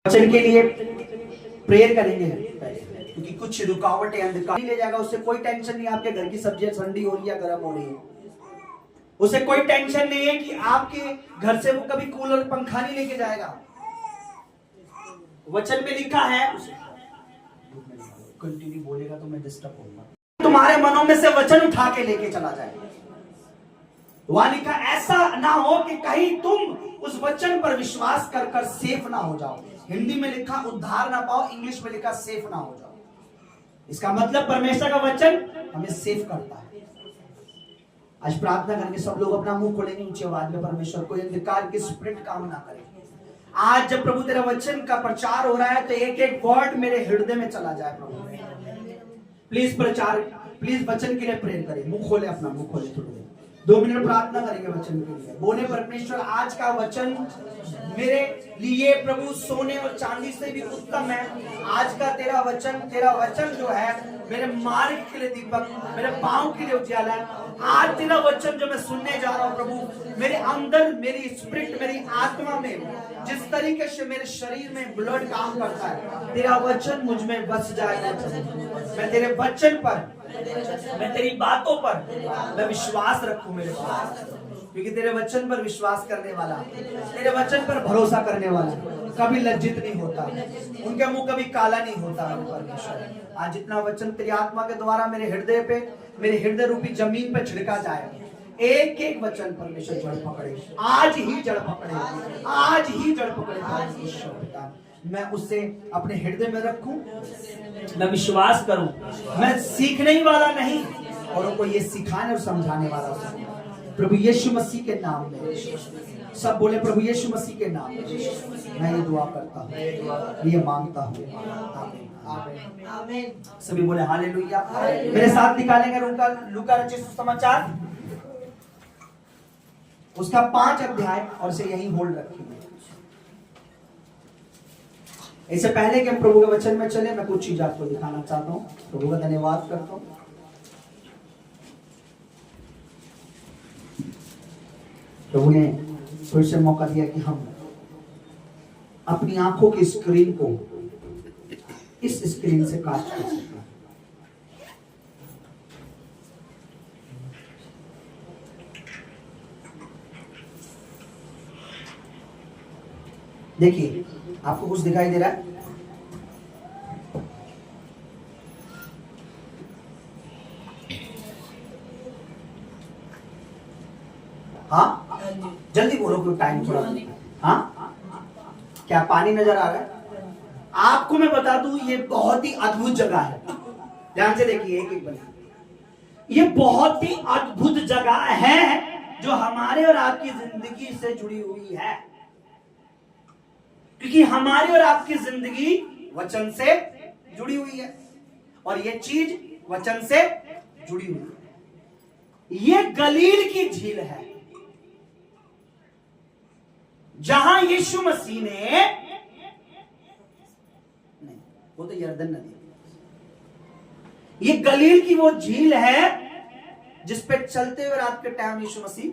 वचन के लिए प्रेयर करेंगे क्योंकि कुछ रुकावटें अंधकार ले जाएगा। उससे कोई टेंशन नहीं आपके घर की सब्जियां ठंडी हो रही है गर्म हो रही है। उसे कोई टेंशन नहीं है कि आपके घर से वो कभी कूलर पंखा नहीं लेके जाएगा। वचन में लिखा है, कंटिन्यू बोलेगा तो मैं डिस्टर्ब होऊंगा। तुम्हारे मनों में से वचन उठा के लेके चला जाएगा। वहां लिखा ऐसा ना हो कि कहीं तुम उस वचन पर विश्वास कर कर सेफ ना हो जाओ। हिंदी में लिखा उद्धार ना पाओ, इंग्लिश में लिखा सेफ ना हो जाओ। इसका मतलब परमेश्वर का वचन हमें सेफ करता है। आज प्रार्थना करके सब लोग अपना मुंह खोलेंगे ऊंची आवाज में, परमेश्वर कोई अंधकार की स्पिरिट काम ना करे। आज जब प्रभु तेरा वचन का प्रचार हो रहा है तो एक एक वर्ड मेरे हृदय में चला जाए। प्रभु प्लीज प्रचार, प्लीज वचन के लिए प्रेयर करें। मुंह खोले, अपना मुंह खोले, थोड़ी देर 2 मिनट प्रार्थना करेंगे वचन के लिए। बोले परमेश्वर आज का वचन मेरे लिए प्रभु सोने और चांदी से भी उत्तम है। आज का तेरा वचन जो है मेरे मार्ग के लिए दीपक, मेरे पांव के लिए उजाला है। आज तेरा वचन जो मैं सुनने जा रहा हूँ प्रभु, मेरे अंदर, मेरी स्पिरिट, मेरी आत्मा में जिस तरीके से मेरे शरीर में ब्लड काम करता है, तेरा वचन मुझ में बस जाए। मैं तेरे वचन पर, मैं तेरी बातों पर मैं विश्वास रखूं मेरे पास, क्योंकि तेरे वचन पर विश्वास करने वाला, तेरे वचन पर भरोसा करने वाला कभी लज्जित नहीं होता, उनका मुंह कभी काला नहीं होता। परमेश्वर आज जितना वचन तेरी आत्मा के द्वारा मेरे हृदय पे, मेरे हृदय रूपी जमीन पे छिड़का जाए, एक एक वचन परमेश्वर जड़ पकड़े, आज ही जड़ पकड़े, आज ही जड़ पकड़े। मैं उसे अपने हृदय में रखूं, मैं विश्वास करूं, मैं सीखने ही वाला नहीं और को ये सिखाने और समझाने वाला हूं। प्रभु यीशु मसीह के नाम में सब बोले, प्रभु यीशु मसीह के नाम में मैं ये दुआ करता हूँ, ये मांगता हूँ, आमीन आमीन। सभी बोले हालेलुया। मेरे साथ निकालेंगे लूका रचित सुसमाचार उसका 5 अध्याय और इसे यहीं होल्ड रखेंगे। इससे पहले कि हम प्रभु के वचन में चले, मैं कुछ चीज आपको दिखाना चाहता हूँ। प्रभु का धन्यवाद करता हूँ। प्रभु ने फिर से मौका दिया कि हम अपनी आंखों की स्क्रीन को इस स्क्रीन से काट कर सकें। देखिए, आपको कुछ दिखाई दे रहा है? हाँ, जल्दी बोलो क्यों टाइम थोड़ा। हाँ, क्या पानी नजर आ रहा है? आपको मैं बता दूं ये बहुत ही अद्भुत जगह है। ध्यान से देखिए, एक एक बार। ये बहुत ही अद्भुत जगह है जो हमारे और आपकी जिंदगी से जुड़ी हुई है, क्योंकि हमारी और आपकी जिंदगी वचन से जुड़ी हुई है और ये चीज वचन से जुड़ी हुई है। ये गलील की झील है जहां यीशु मसीह ने, नहीं वो तो यरदन नदी, ये गलील की वो झील है जिस पे चलते हुए रात के टाइम यीशु मसीह,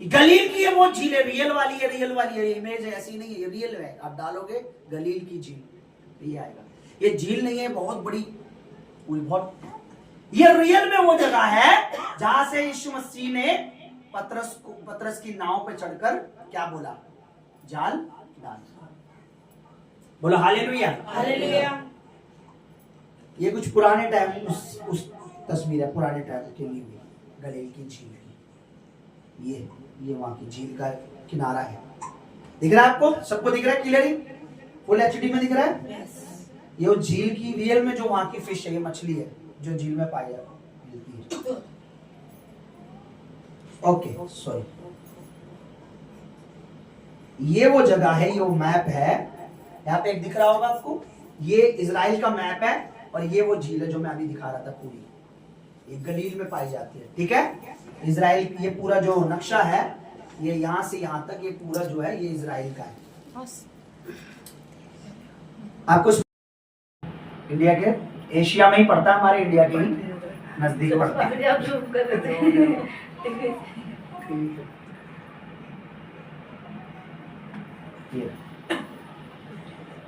गलील की है वो झील है। रियल वाली है, रियल वाली है, इमेज है, ऐसी नहीं है, ये रियल है। आप डालोगे गलील की झील, ये आएगा। ये झील नहीं है बहुत बड़ी, बहुत, ये रियल में वो जगह है जहां से यीशु मसीह ने पतरस की नाव पे चढ़कर क्या बोला? जाल डाल। बोला हालेलुया, हालेलुया। ये कुछ पुराने टाइम उस तस्वीर है, पुराने टाइम के लिए गलील की झील की। ये वहां की झील का किनारा है। दिख रहा है आपको? सबको दिख रहा है? क्लियरली फुल एचडी में दिख रहा है? ये वो झील की रियल में जो वहां की फिश है, ये मछली है जो झील में पाई जाती है। Okay, sorry. ये वो जगह है, ये वो मैप है। यहाँ पे एक दिख रहा होगा आपको, ये इजराइल का मैप है और ये वो झील है जो मैं अभी दिखा रहा था पूरी। ये गलील में पाई जाती है, ठीक है। इजराइल, ये पूरा जो नक्शा है, ये यहां से यहां तक, ये पूरा जो है ये इजराइल का है। आपको इंडिया के, एशिया में ही पड़ता है, हमारे इंडिया के ही नजदीक पड़ता है। ये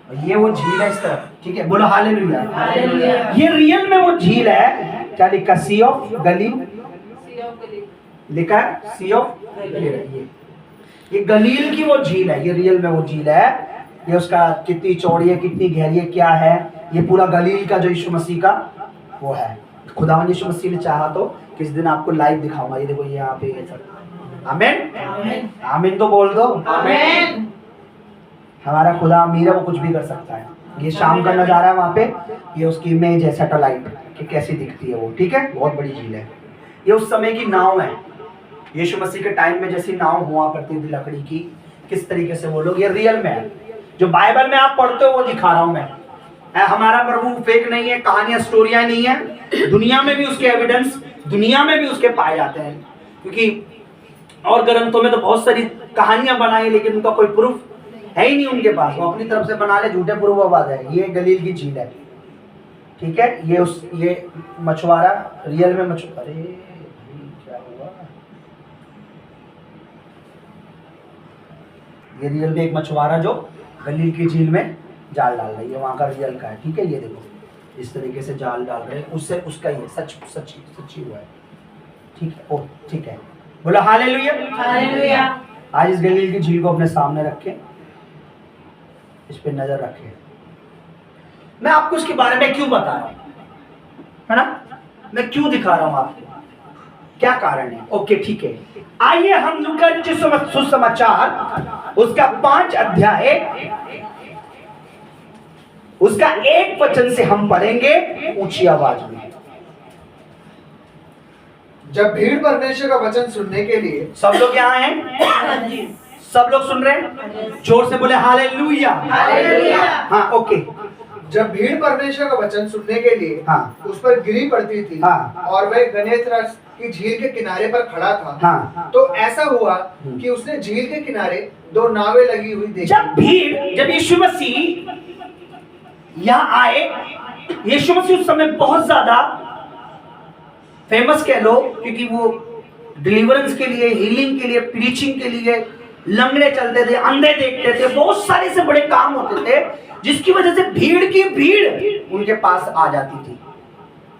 ये वो झील है इस तरफ, ठीक है, बोलो हालेलुया। हालेलुया। ये रियल में वो झील है, क्या लिखा, सी ऑफ गलील लिखा है, सी ऑफ ये गलील की वो झील है, ये रियल में वो झील है। ये उसका कितनी चौड़ी है, कितनी गहरी है, क्या है, ये पूरा गलील का जो यीशु मसीह का वो है। खुदावंद यीशु मसीह ने चाहा तो किस दिन आपको लाइव दिखाऊंगा। ये देखो, ये यहाँ पे ये सब। आमीन, आमीन तो बोल दो। आमीन। हमारा खुदा अमीर है, वो कुछ भी कर सकता है। ये शाम का नजारा है वहाँ पे, ये उसकी इमेज है सैटेलाइट कि कैसी दिखती है वो, ठीक है, बहुत बड़ी झील है। ये उस समय की नाव है, यीशु मसीह के टाइम में जैसी नाव हुआ करती थी लकड़ी की, किस तरीके से वो लोग, ये रियल में है। जो बाइबल में आप पढ़ते हो वो दिखा रहा हूं मैं। हमारा प्रभु फेक नहीं है, कहानियां स्टोरियां नहीं है। दुनिया में भी उसके एविडेंस, दुनिया में भी उसके पाए जाते हैं, क्योंकि और ग्रंथों में तो बहुत सारी कहानियां बनाई, लेकिन उनका कोई प्रूफ है ही नहीं उनके पास। वो अपनी तरफ से बना ले, झूठे पूर्ववाद है। ये गलील की झील है, ठीक है। ये मछुआरा रियल में अरे क्या हुआ, ये रियल में एक मछुआरा जो गलील की झील में जाल डाल रही है, वहां का रियल का है, ठीक है। ये देखो इस तरीके से जाल डाल रहे हैं, उससे उसका ये सच्ची हुआ है, ठीक है। ओ ठीक है, बोलो हालेलुया। हालेलुया। आज इस गलील की झील को अपने सामने रखें, इस पे नजर रखें। मैं आपको इसके बारे में क्यों बता रहा हूं, है ना, मैं क्यों दिखा रहा हूं आपको, क्या कारण है। ओके ठीक है, आइए हम लूका सुसमाचार उसका 5 अध्याय उसका 1 वचन से हम पढ़ेंगे ऊंची आवाज में। जब भीड़ परमेश्वर का वचन सुनने के लिए, सब लोग यहाँ हैं, सब लोग सुन रहे हैं, जोर से बोले हालेलुया। हालेलुया। हाँ ओके। जब भीड़ परमेश्वर का वचन सुनने के लिए हाँ। उस पर गिरी पड़ती थी, हाँ। और वह गनेसरत की झील के किनारे पर खड़ा था, हाँ। तो ऐसा हुआ कि उसने झील के किनारे 2 नावें लगी हुई देखी। जब यीशु मसीह यहाँ आए, यीशु मसीह उस समय बहुत ज्यादा फेमस कह लो, क्योंकि वो डिलीवरेंस के लिए, हीलिंग के लिए, प्रीचिंग के लिए, लंगड़े चलते थे, अंधे देखते थे, बहुत सारे से बड़े काम होते थे, जिसकी वजह से भीड़ की भीड़ उनके पास आ जाती थी,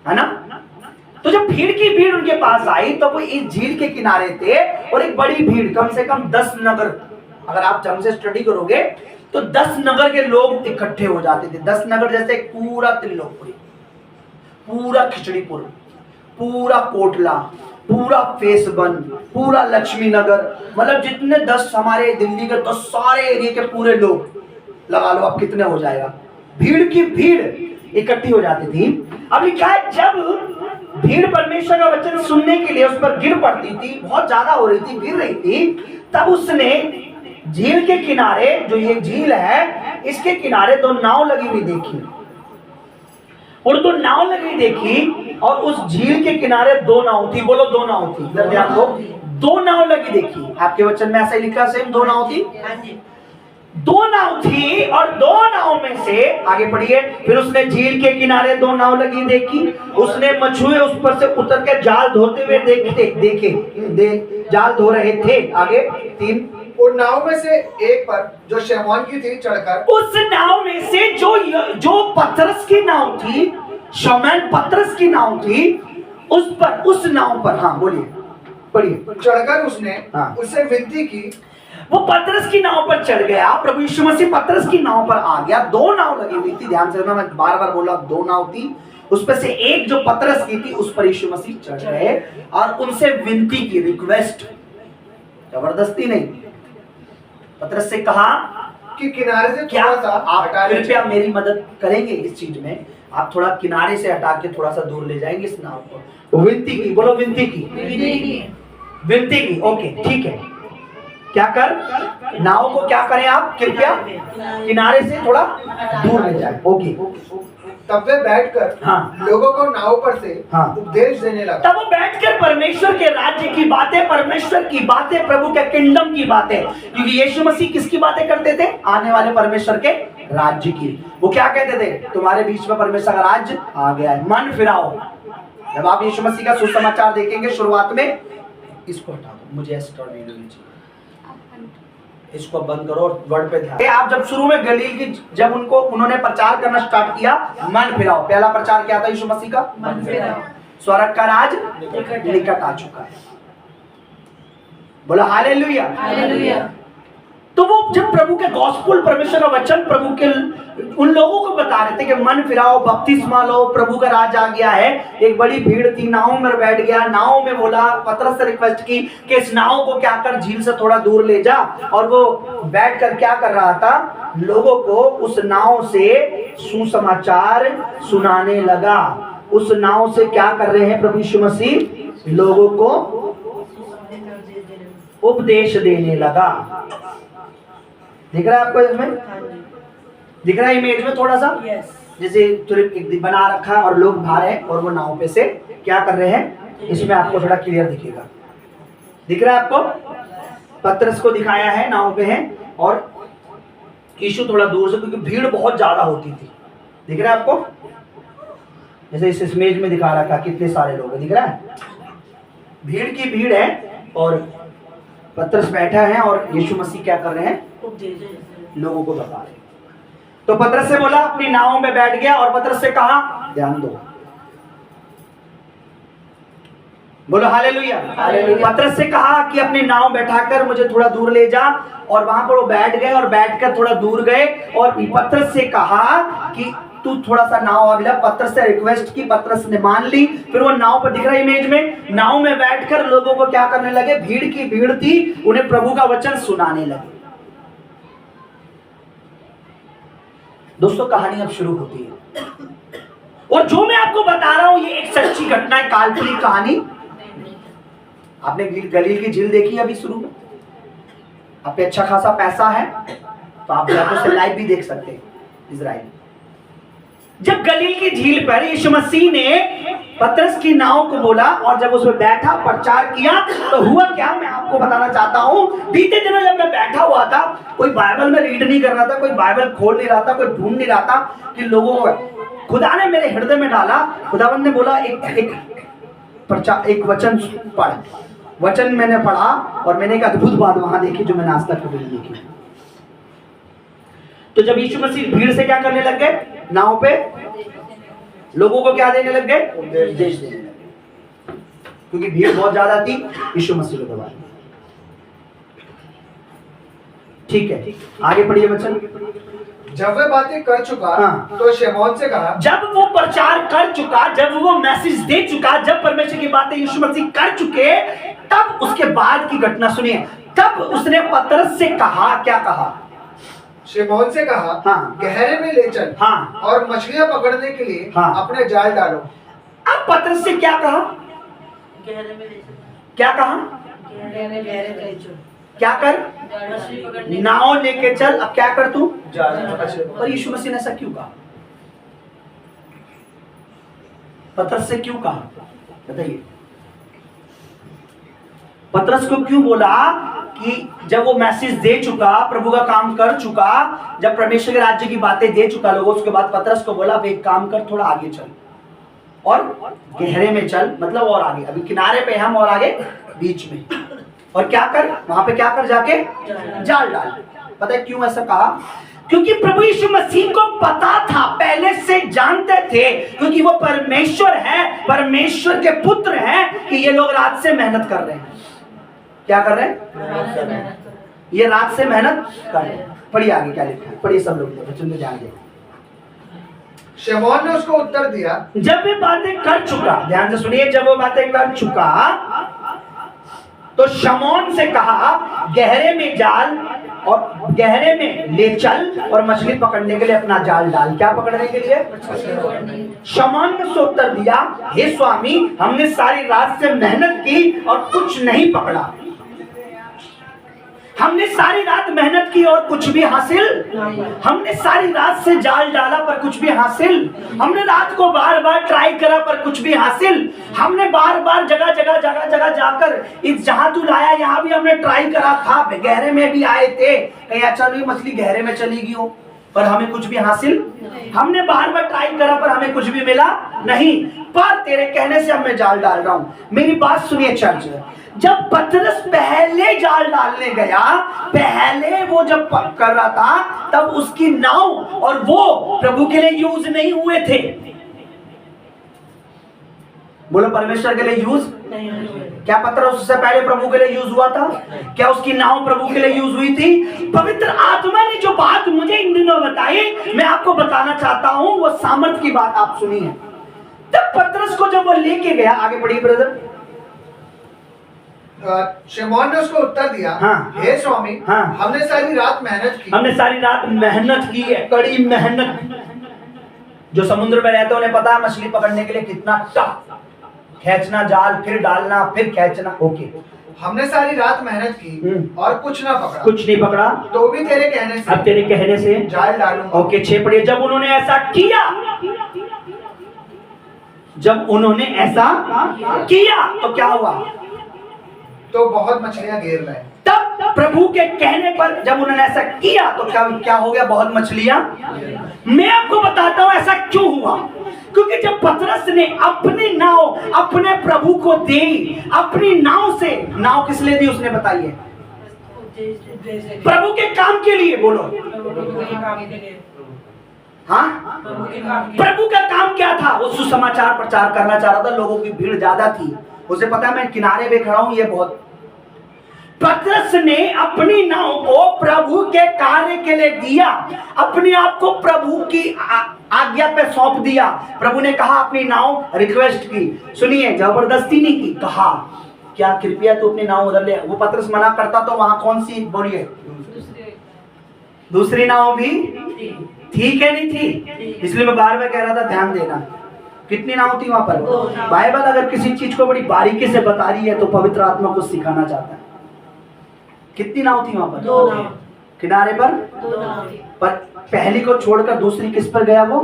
है ना। तो जब भीड़ की भीड़ उनके पास आई तो वो इस झील के किनारे थे, और एक बड़ी भीड़, कम से कम 10 नगर, अगर आप ढंग से स्टडी करोगे तो 10 नगर के लोग इकट्ठे हो जाते थे। 10 नगर जैसे पूरा त्रिलोकपुरी, पूरा खिचड़ीपुर, पूरा कोटला, पूरा फेसबन, पूरा लक्ष्मी नगर, मतलब जितने 10 हमारे दिल्ली के 10 सारे एरिया के पूरे लोग लगा लो, अब कितने हो जाएगा। भीड़ की भीड़ इकट्ठी हो जाती थी। अब लिखा है जब भीड़ परमेश्वर का वचन सुनने के लिए उस पर गिर पड़ती थी, बहुत ज्यादा हो रही थी, गिर रही थी, तब उसने झील के किनारे, जो ये झील है इसके किनारे 2 नाव लगी हुई देखी, और 2 नाव लगी देखी, और उस झील के किनारे 2 नाव थी। बोलो 2 नाव थी, इधर ध्यान दो, 2 नाव लगी देखी। आपके वचन में ऐसा ही लिखा, सेम 2 नाव थी, 2 नाव थी, और 2 नाव में से आगे पढ़िए, फिर उसने झील के किनारे 2 नाव लगी देखी, उसने मछुए उस पर से उतर के जाल धोते हुए देखे जाल धो रहे थे। आगे 3, उन नाव में से एक पर जो शमौन की थी चढ़कर, उस नाव में से जो पतरस की नाव थी, शमौन पतरस की नाव थी, उस नाव पर, हाँ बोलिए पढ़िए, चढ़कर उसने हाँ। उससे विनती की। वो पतरस की नाव पर चढ़ गया, प्रभु यीशु मसीह पतरस की नाव पर आ गया। 2 नाव लगी हुई थी, ध्यान से, मैं बार बार बोला 2 नाव थी, उस पर से एक जो पतरस की थी उस पर यीशु मसीह चढ़ गए और उनसे विनती की, रिक्वेस्ट, जबरदस्ती नहीं। पतरस से कहा कि किनारे से क्या थोड़ा सा आप हटा ले कृपया मेरी मदद करेंगे इस चीज में, आप थोड़ा किनारे से हटा के थोड़ा सा दूर ले जाएंगे इस नाव को। विनती की, बोलो विनती की, विनती की। ओके ठीक है, क्या कर, नाव को क्या करें आप, कृपया किनारे से थोड़ा दूर ले जाए। ओके। तब वे बैठकर हाँ। लोगों को नाव पर से हाँ। उपदेश देने लगा। तब वो बैठकर परमेश्वर के राज्य की बातें, परमेश्वर की बातें, प्रभु के किंगडम की बातें, क्योंकि यीशु मसीह किसकी बातें करते थे, आने वाले परमेश्वर के राज्य की। वो क्या कहते थे, तुम्हारे बीच में परमेश्वर का राज्य आ गया है, मन फिराओ। जब आप यीशु मसीह का सुसमाचार देखेंगे शुरुआत में, इसको हटा दो, मुझे ऐसे वीडियो नीचे, इसको बंद करो और वर्ड पे ध्यान। आप जब शुरू में गलील की जब उन्होंने प्रचार करना स्टार्ट किया, मन फिराओ, पहला प्रचार क्या था यीशु मसीह का? मन फिराओ, स्वर्ग का राज निकट आ चुका है। बोला हालेलुया। हालेलुया। तो वो जब प्रभु के गॉस्पेल, परमेश्वर का वचन प्रभु के उन लोगों को बता रहे थे कि मन फिराओ, बपतिस्मा लो, प्रभु का राज आ गया है। एक बड़ी भीड़ थी, नाव में बैठ गया, नाव में बोला, पतरस से रिक्वेस्ट की कि इस नाव को क्या कर झील से थोड़ा दूर ले जा। और वो बैठ कर क्या कर रहा था? लोगों को उस नाव से सुसमाचार सुनाने लगा। उस नाव से क्या कर रहे हैं प्रभु यीशु मसीह? लोगों को उपदेश देने लगा। दिख रहा है आपको इसमें? दिख रहा है इमेज में थोड़ा सा? जैसे एक बना रखा है और लोग बाहर हैं और वो नाव पे से क्या कर रहे हैं, इसमें आपको थोड़ा क्लियर दिखेगा। दिख रहा है आपको? पतरस को दिखाया है, नाव पे है, और यीशु थोड़ा दूर से, क्योंकि भीड़ बहुत ज्यादा होती थी। दिख रहा है आपको? जैसे इस इमेज में दिखा रखा, कितने सारे लोग हैं, दिख रहा है? भीड़ की भीड़ है और पतरस बैठा है और यीशु मसीह क्या कर रहे हैं? लोगों को बता रहे। तो पतरस से बोला, अपनी नाव में बैठ गया और पतरस से कहा, ध्यान दो, बोलो हालेलुया। पतरस से कहा कि अपनी नाव बैठाकर मुझे थोड़ा दूर ले जा। और वहां पर वो बैठ गए और बैठकर थोड़ा दूर गए और पतरस से कहा कि तू थोड़ा सा नाव आगे ला। पतरस से रिक्वेस्ट की, पतरस ने मान ली। फिर वो नाव पर दिख रहा है इमेज में, नाव में बैठकर लोगों को क्या करने लगे? भीड़ की भीड़ थी, उन्हें प्रभु का वचन सुनाने लगे। दोस्तों कहानी अब शुरू होती है, और जो मैं आपको बता रहा हूं ये एक सच्ची घटना है, काल्पनिक कहानी। आपने गलील की झील देखी अभी शुरू में? आप पे अच्छा खासा पैसा है तो आप जाकर से लाइव भी देख सकते हैं इजराइल। जब गलील की झील पर यीशु मसीह ने पतरस की नाव को बोला और जब उसमें बैठा प्रचार किया, तो हुआ क्या मैं आपको बताना चाहता हूं। बीते दिनों जब मैं बैठा हुआ था, कोई बाइबल में रीड नहीं कर रहा था, कोई बाइबल खोल नहीं रहा था, कोई ढूंढ नहीं रहा था कि लोगों को खुदा ने मेरे हृदय में डाला। खुदावंद ने बोला एक वचन पढ़। वचन मैंने पढ़ा और मैंने एक अद्भुत बात वहां देखी जो मैंने आज तक कभी नहीं देखी। तो जब यीशु मसीह भीड़ से क्या करने लग गए? नाव पे लोगों को क्या देने लग गए? उपदेश देने लगे, क्योंकि भीड़ बहुत ज्यादा थी। यीशु मसीह को दबा। ठीक है, आगे पढ़िए वचन। जब वह बातें कर चुका, हाँ। तो शमौन से कहा, जब वो प्रचार कर चुका, जब वो मैसेज दे चुका, जब परमेश्वर की बातें यीशु मसीह कर चुके, तब उसके बाद की घटना सुनिए। तब उसने पतरस से कहा, क्या कहा? शमौन से कहा, हाँ। गहरे में ले चल, हाँ। और मछलियां पकड़ने के लिए हाँ। अपने जाल डालो। अब पतरस से क्या कहा? गहरे में ले चल। क्या कहा? गहरे में ले चल। क्या कर? मछली पकड़ने। नाव लेके चल। अब क्या कर तू? जाल। पर यीशु मसीह ने ऐसा क्यों कहा? पतरस से क्यों कहा? बताइए। पतरस को क्यों बोला कि जब वो मैसेज दे चुका, प्रभु का काम कर चुका, जब परमेश्वर के राज्य की बातें दे चुका लोगों, उसके बाद पतरस को बोला एक काम कर, थोड़ा आगे चल और गहरे में चल, मतलब और आगे। अभी किनारे पे हम और आगे बीच में। और क्या कर? वहां पे क्या कर? जाके जाल डाल। पता है क्यों ऐसा कहा? क्योंकि प्रभु यीशु मसीह को पता था, पहले से जानते थे, क्योंकि वो परमेश्वर है, परमेश्वर के पुत्र हैं, कि ये लोग रात से मेहनत कर रहे हैं। क्या कर रहे हैं? ये रात से मेहनत कर रहे हैं। पढ़िए आगे क्या लिखा है, पढ़िए सब लोग, बच्चों में ध्यान दें। शमौन ने उसको उत्तर दिया, जब वे बातें कर चुका, ध्यान से सुनिए, जब वो बातें कर चुका तो शमौन से कहा, गहरे में जाल और गहरे में ले चल और मछली पकड़ने के लिए अपना जाल डाल। क्या पकड़ने के लिए? शमौन ने उसको उत्तर दिया, हे स्वामी, हमने सारी रात से मेहनत की और कुछ नहीं पकड़ा। हमने सारी रात मेहनत की और कुछ भी हासिल। हमने सारी रात से जाल डाला पर कुछ भी हासिल। हमने रात को बार बार ट्राई करा पर कुछ भी हासिल। हमने बार बार जगह जगह जाकर इस जहां तू लाया यहाँ भी हमने ट्राई करा था, गहरे में भी आए थे, कहीं अच्छा नहीं मछली गहरे में चली गई हो, पर हमें कुछ भी हासिल। हमने बार बार ट्राई करा पर हमें कुछ भी मिला नहीं, पर तेरे कहने से अब मैं जाल डाल रहा हूं। मेरी बात सुनिए चर्च, जब पतरस पहले जाल डालने गया, पहले वो जब कर रहा था, तब उसकी नाव और वो प्रभु के लिए यूज नहीं हुए थे। बोलो परमेश्वर के लिए यूज नहीं हुए। क्या पतरस उससे पहले प्रभु के लिए यूज हुआ था? क्या उसकी नाव प्रभु के लिए यूज हुई थी? पवित्र आत्मा ने जो बात मुझे इन दिनों बताई, मैं आपको बताना चाहता हूं, वो सामर्थ की बात आप सुनिए। तब पतरस को जब वो लेके गया, आगे पढ़िए ब्रदर। शिमोन ने उसको उत्तर दिया, हाँ। हे स्वामी, हाँ। हमने सारी रात मेहनत की। हमने सारी रात मेहनत की है, कड़ी मेहनत। जो समुद्र में रहते उन्हें पता है मछली पकड़ने के लिए कितना टफ, खींचना जाल, फिर डालना, फिर खींचना। ओके, हमने सारी रात मेहनत की और कुछ ना पकड़ा। कुछ नहीं पकड़ा, तो भी तेरे कहने से अब तेरे कहने से जाल डालूंगा। ओके, 6 पढ़िए। जब उन्होंने ऐसा किया, जब उन्होंने ऐसा किया तो क्या हुआ? तो बहुत मछलियां घेर रहे। तब प्रभु के कहने पर जब उन्होंने ऐसा किया तो क्या हो गया? बहुत मछलियां। मैं आपको बताता हूं ऐसा क्यों हुआ। क्योंकि जब पतरस ने अपनी नाव अपने प्रभु को दी, अपनी नाव से, नाव किस लिए दी उसने बताइए? प्रभु के काम के लिए। बोलो हाँ, प्रभु का काम क्या था? वो सुसमाचार प्रचार करना चाह रहा था, लोगों की भीड़ ज्यादा थी, उसे पता है मैं किनारे पे खड़ा हूं, ये बहुत। पतरस ने अपनी नाव को प्रभु के कार्य के लिए दिया, अपने आप को प्रभु की आज्ञा पे सौंप दिया। प्रभु ने कहा अपनी नाव, रिक्वेस्ट की, सुनिए, जबरदस्ती नहीं की, कहा क्या कृपया तू अपनी नाव उधर ले। वो पतरस मना करता तो वहां कौन सी, बोलिए, दूसरी नाव भी ठीक है, नहीं थी। इसलिए मैं बार बार कह रहा था ध्यान देना। कितनी नाव थी वहां पर? बाइबल अगर किसी चीज को बड़ी बारीकी से बता रही है तो पवित्र आत्मा को सिखाना चाहता है। कितनी नाव थी वहां पर? 2 नाव किनारे पर। 2 नाव थी। पर पहली को छोड़कर दूसरी किस पर गया वो?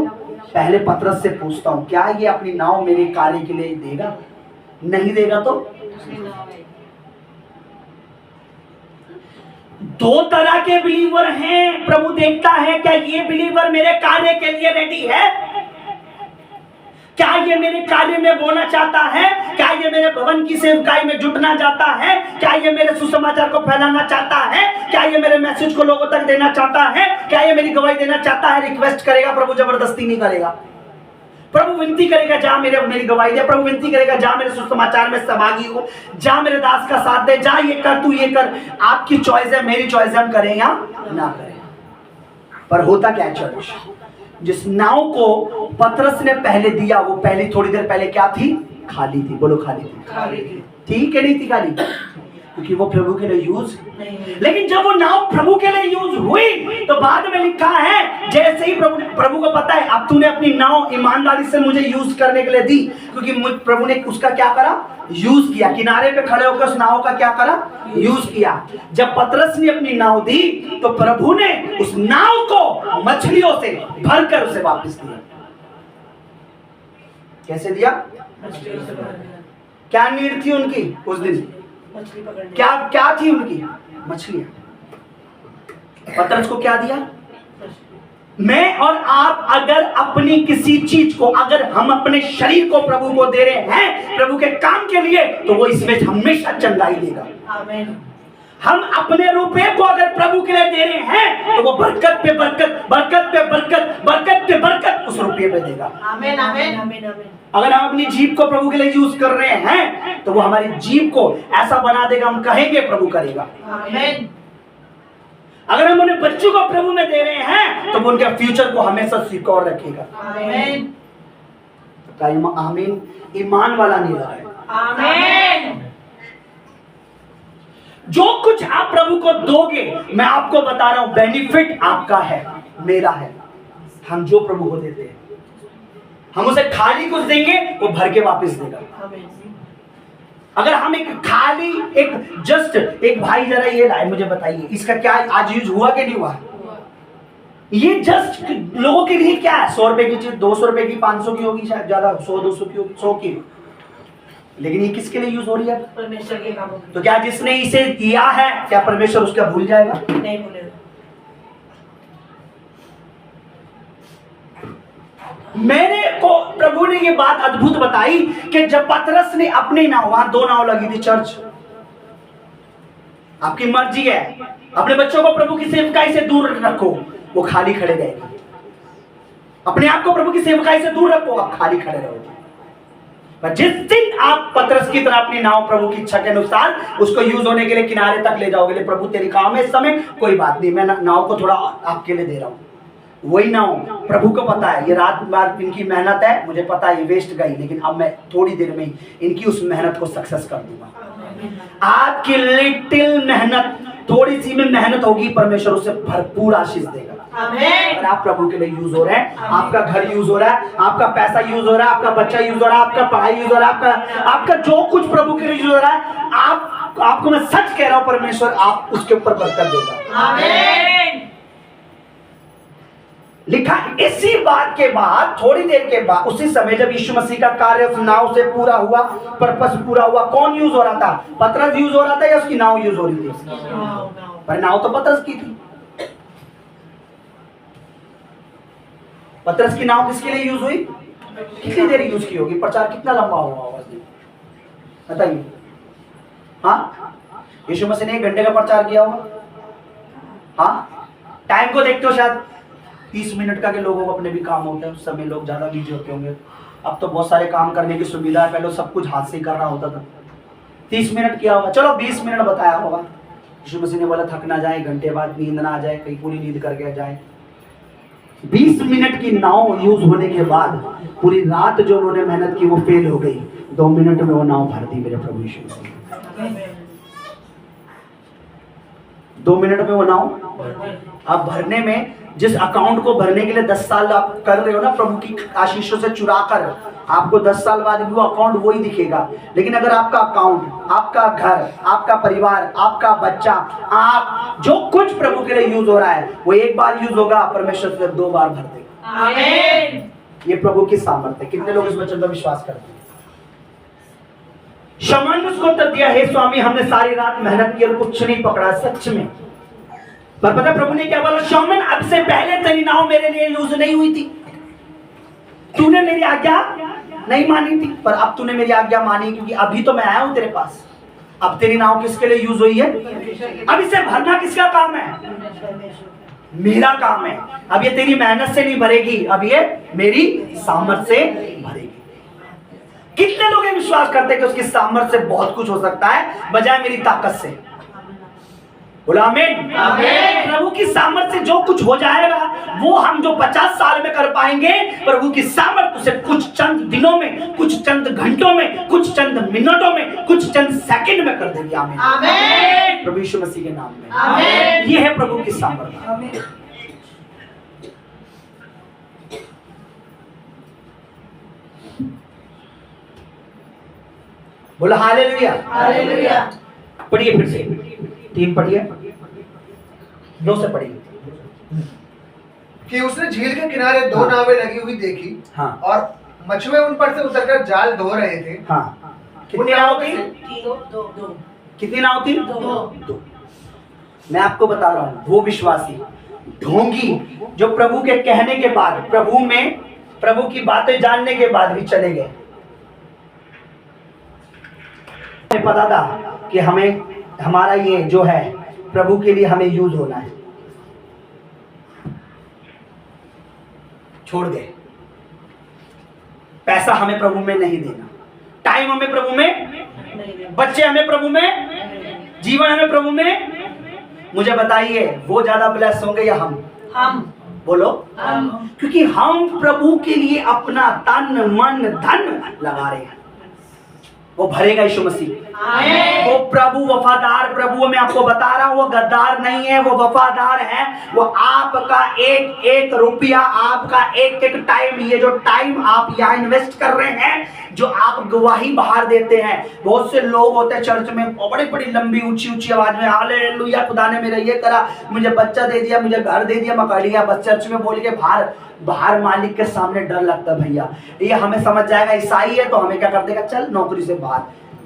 पहले पतरस से पूछता हूं, क्या ये अपनी नाव मेरे कार्य के लिए देगा? नहीं देगा तो? दो तरह के बिलीवर हैं, प्रभु देखता है क्या ये बिलीवर मेरे कार्य के लिए रेडी है? क्या ये मेरे कार्य में बोलना चाहता है? क्या ये मेरे भवन की सेवकाई में जुटना चाहता है? क्या ये मेरे सुसमाचार को फैलाना चाहता है? क्या ये मेरे मैसेज को लोगों तक देना चाहता है? क्या ये मेरी गवाही देना चाहता है? रिक्वेस्ट करेगा, प्रभु जबरदस्ती नहीं करेगा। प्रभु विनती करेगा, जा मेरी गवाही दे। प्रभु विनती करेगा, जा मेरे सुसमाचार में सहभागी हो, जा मेरे दास का साथ दे, जा ये कर, तू ये कर। आपकी चॉइस है, मेरी चॉइस है, हम करें या ना करें। पर होता क्या चर्च, जिस नाव को पतरस ने पहले दिया, वो पहले थोड़ी देर पहले क्या थी? खाली थी। बोलो खाली थी। खाली थी। ठीक है, नहीं थी खाली, क्योंकि वो प्रभु के लिए यूज नहीं हुई। लेकिन जब वो नाव प्रभु के लिए यूज हुई तो बाद में लिखा है, जैसे ही प्रभु को पता है अब तूने अपनी नाव ईमानदारी से मुझे यूज करने के लिए दी, क्योंकि प्रभु ने उसका क्या करा? यूज किया। किनारे पे खड़े होकर उस नाव का क्या करा? यूज किया। जब पतरस ने अपनी नाव दी तो प्रभु ने उस नाव को मछलियों से भरकर उसे वापस दिया। कैसे दिया? मछलियों से भर दिया। क्या नीड थी उनकी उस दिन? मछली पकड़ने। क्या थी उनकी? मछलियां। पतरस को क्या दिया? मैं और आप अगर अपनी किसी चीज को, अगर हम अपने शरीर को प्रभु को दे रहे हैं प्रभु के काम के लिए, तो वो इसमें हमेशा चंगाई देगा। आमीन। हम अपने रुपए को अगर प्रभु के लिए दे रहे हैं तो वो बरकत पे बरकत, बरकत पे बरकत, बरकत पे बरकत उस रुपये पे देगा। आमीन आमीन आमीन आमीन। अगर हम अपनी जीभ को प्रभु के लिए यूज कर रहे हैं तो वो हमारी जीभ को ऐसा बना देगा, हम कहेंगे प्रभु करेगा। आमीन। अगर हम उन्हें बच्चों को प्रभु में दे रहे हैं तो वो उनके फ्यूचर को हमेशा सिक्योर रखेगा। आमीन। आमीन। ईमान वाला नहीं रहा है। आमीन। जो कुछ आप प्रभु को दोगे, मैं आपको बता रहा हूं, बेनिफिट आपका है, मेरा है। हम जो प्रभु को देते हैं, हम उसे खाली कुछ देंगे, वो भर के वापस देगा। आमीन। अगर हम एक खाली एक भाई जरा ये लाए, मुझे बताइए इसका क्या आज यूज हुआ कि नहीं हुआ? ये जस्ट लोगों के लिए क्या है? 100 रुपए की चीज 200 रुपए की, 500 की होगी, शायद ज्यादा 100-200 की होगी, 100 की। लेकिन ये किसके लिए यूज हो रही है? परमेश्वर के कामों के तो क्या जिसने इसे दिया है, क्या परमेश्वर उसका भूल जाएगा? लिए। नहीं भूलेगा। मैंने को प्रभु ने ये बात अद्भुत बताई कि जब पतरस ने अपनी नाव, वहां 2 नाव लगी थी चर्च, आपकी मर्जी है। अपने बच्चों को प्रभु की सेवकाई से दूर रखो, वो खाली खड़े रहेंगे। अपने आप को प्रभु की सेवकाई से दूर रखो, आप खाली खड़े रहोगे। पर जिस दिन आप पतरस की तरह अपनी नाव प्रभु की इच्छा के अनुसार उसको यूज होने के लिए किनारे तक ले जाओगे, प्रभु तेरी काम है इस समय, कोई बात नहीं, मैं नाव को थोड़ा आपके लिए दे रहा हूं। वही नाव प्रभु को पता है ये रात बार इनकी मेहनत है, मुझे पता है ये वेस्ट गई, लेकिन अब मैं थोड़ी देर में इनकी उस मेहनत को सक्सेस कर दूंगा। आपकी लिटिल मेहनत, थोड़ी सी में मेहनत होगी, परमेश्वर उसे भरपूर आशीष देगा। अगर आप प्रभु के लिए यूज हो रहे हैं, आपका घर यूज हो रहा है, आपका पैसा यूज हो रहा है, आपका बच्चा यूज हो रहा है, आपका पढ़ाई यूज हो रहा है, आपका जो कुछ प्रभु के लिए यूज हो रहा है, आपको मैं सच कह रहा हूं, परमेश्वर आप उसके ऊपर बरकत देगा। आमीन। लिखा इसी बात के बाद, थोड़ी देर के बाद, उसी समय जब यीशु मसीह का कार्य उस नाव से पूरा हुआ, पर्पस पूरा हुआ, कौन यूज हो रहा था? पतरस यूज हो रहा था या उसकी नाव यूज हो रही थी? पर नाव तो पतरस की थी। पतरस की नाव किसके लिए यूज हुई? कितनी देर यूज की होगी? प्रचार कितना लंबा हुआ होगा बताइए? हाँ, यीशु मसीह ने 1 घंटे का प्रचार किया होगा। हाँ, टाइम को देखते हो शायद 30 मिनट का, के लोगों को अपने भी काम होता है, उस समय लोग ज्यादा बिजी होते होंगे। अब तो बहुत सारे काम करने की सुविधा है, पहले सब कुछ हाथ से करना होता था। 30 मिनट किया होगा, चलो 20 मिनट बताया होगा। यीशु मसीह ने बोला थक ना जाए, घंटे बाद नींद ना आ जाए, कहीं पूरी नींद करके जाए। 20 मिनट की नाव यूज होने के बाद पूरी रात जो उन्होंने मेहनत की वो फेल हो गई। 2 मिनट में वो नाव भर दी मेरे प्रभु यीशु मसीह। 2 मिनट में वो नाव अब भरने में, जिस अकाउंट को भरने के लिए 10 साल आप कर रहे हो ना प्रभु की आशीषों से चुरा कर, आपको 10 साल बाद भी वो अकाउंट वही दिखेगा। लेकिन अगर आपका अकाउंट, आपका घर, आपका परिवार, आपका बच्चा, आप जो कुछ प्रभु के लिए यूज हो रहा है वो एक बार यूज होगा, परमेश्वर से 2 बार भर देगा। आमीन। ये प्रभु की सामर्थ्य है। कितने लोग इस वचन पर विश्वास करते हैं? शमौन ने उसको उत्तर दिया, हे स्वामी हमने सारी रात मेहनत की और कुछ नहीं पकड़ा, सच में। पर पता प्रभु ने क्या बोला? शमौन अब से पहले तेरी नाव मेरे लिए यूज नहीं हुई थी, तूने मेरी आज्ञा नहीं मानी थी, पर अब तूने मेरी आज्ञा मानी क्योंकि अभी तो मैं आया हूं तेरे पास। अब तेरी नाव किसके लिए यूज हुई है? अब इसे भरना किसका काम है? मेरा काम है। अब ये तेरी मेहनत से नहीं भरेगी, अब ये मेरी सामर्थ से भरेगी। कितने लोग ये विश्वास करते हैं कि उसकी सामर्थ से बहुत कुछ हो सकता है बजाय मेरी ताकत से? बोला आमीन। आमीन। प्रभु की सामर्थ से जो कुछ हो जाएगा वो हम जो 50 साल में कर पाएंगे, प्रभु की सामर्थ से कुछ चंद दिनों में, कुछ चंद घंटों में, कुछ चंद मिनटों में, कुछ चंद सेकंड में कर देगी। आमीन। आमीन। प्रभु यीशु मसीह के नाम में आमीन। ये है प्रभु की सामर्थ। आमीन। बोला हालेलुया। हालेलुया। पढ़िए फिर से 3 पढ़िए, 2 से पढ़िए। कि उसने झील के किनारे 2 नावें लगी हुई देखी। हाँ। और मछुए उन पर से उतरकर जाल धो रहे थे। हाँ। कितनी नाव थी? 2। कितनी नाव थी? 2। मैं आपको बता रहा हूं, वो विश्वासी ढोंगी जो प्रभु के कहने के बाद, प्रभु की बातें जानने के बाद भी चले गए। पता था कि हमारा ये जो है प्रभु के लिए हमें यूज होना है, छोड़ गए। पैसा हमें प्रभु में नहीं देना, टाइम हमें प्रभु में, बच्चे हमें प्रभु में, जीवन हमें प्रभु में। मुझे बताइए वो ज्यादा ब्लेस होंगे या हम? बोलो हम। क्योंकि हम प्रभु के लिए अपना तन मन धन लगा रहे हैं। वो भरेगा यीशु मसीह। आमीन। वो प्रभु वफादार प्रभु, मैं आपको बता रहा हूं, वो गद्दार नहीं है, वो वफादार है। वो आपका एक एक रुपया, आपका एक एक टाइम, ये जो टाइम आप यहाँ इन्वेस्ट कर रहे हैं, जो आप गवाही बाहर देते हैं। बहुत से लोग होते हैं चर्च में, बड़ी बड़ी लंबी ऊंची ऊंची आवाज में हालेलुया, खुदा ने मेरा ये करा, मुझे बच्चा दे दिया, मुझे घर दे दिया, मकान लिया, बस चर्च में बोल के बाहर मालिक के सामने डर लगता है। भैया ये हमें समझ जाएगा ईसाई है तो हमें क्या कर देगा, चल नौकरी से बाहर।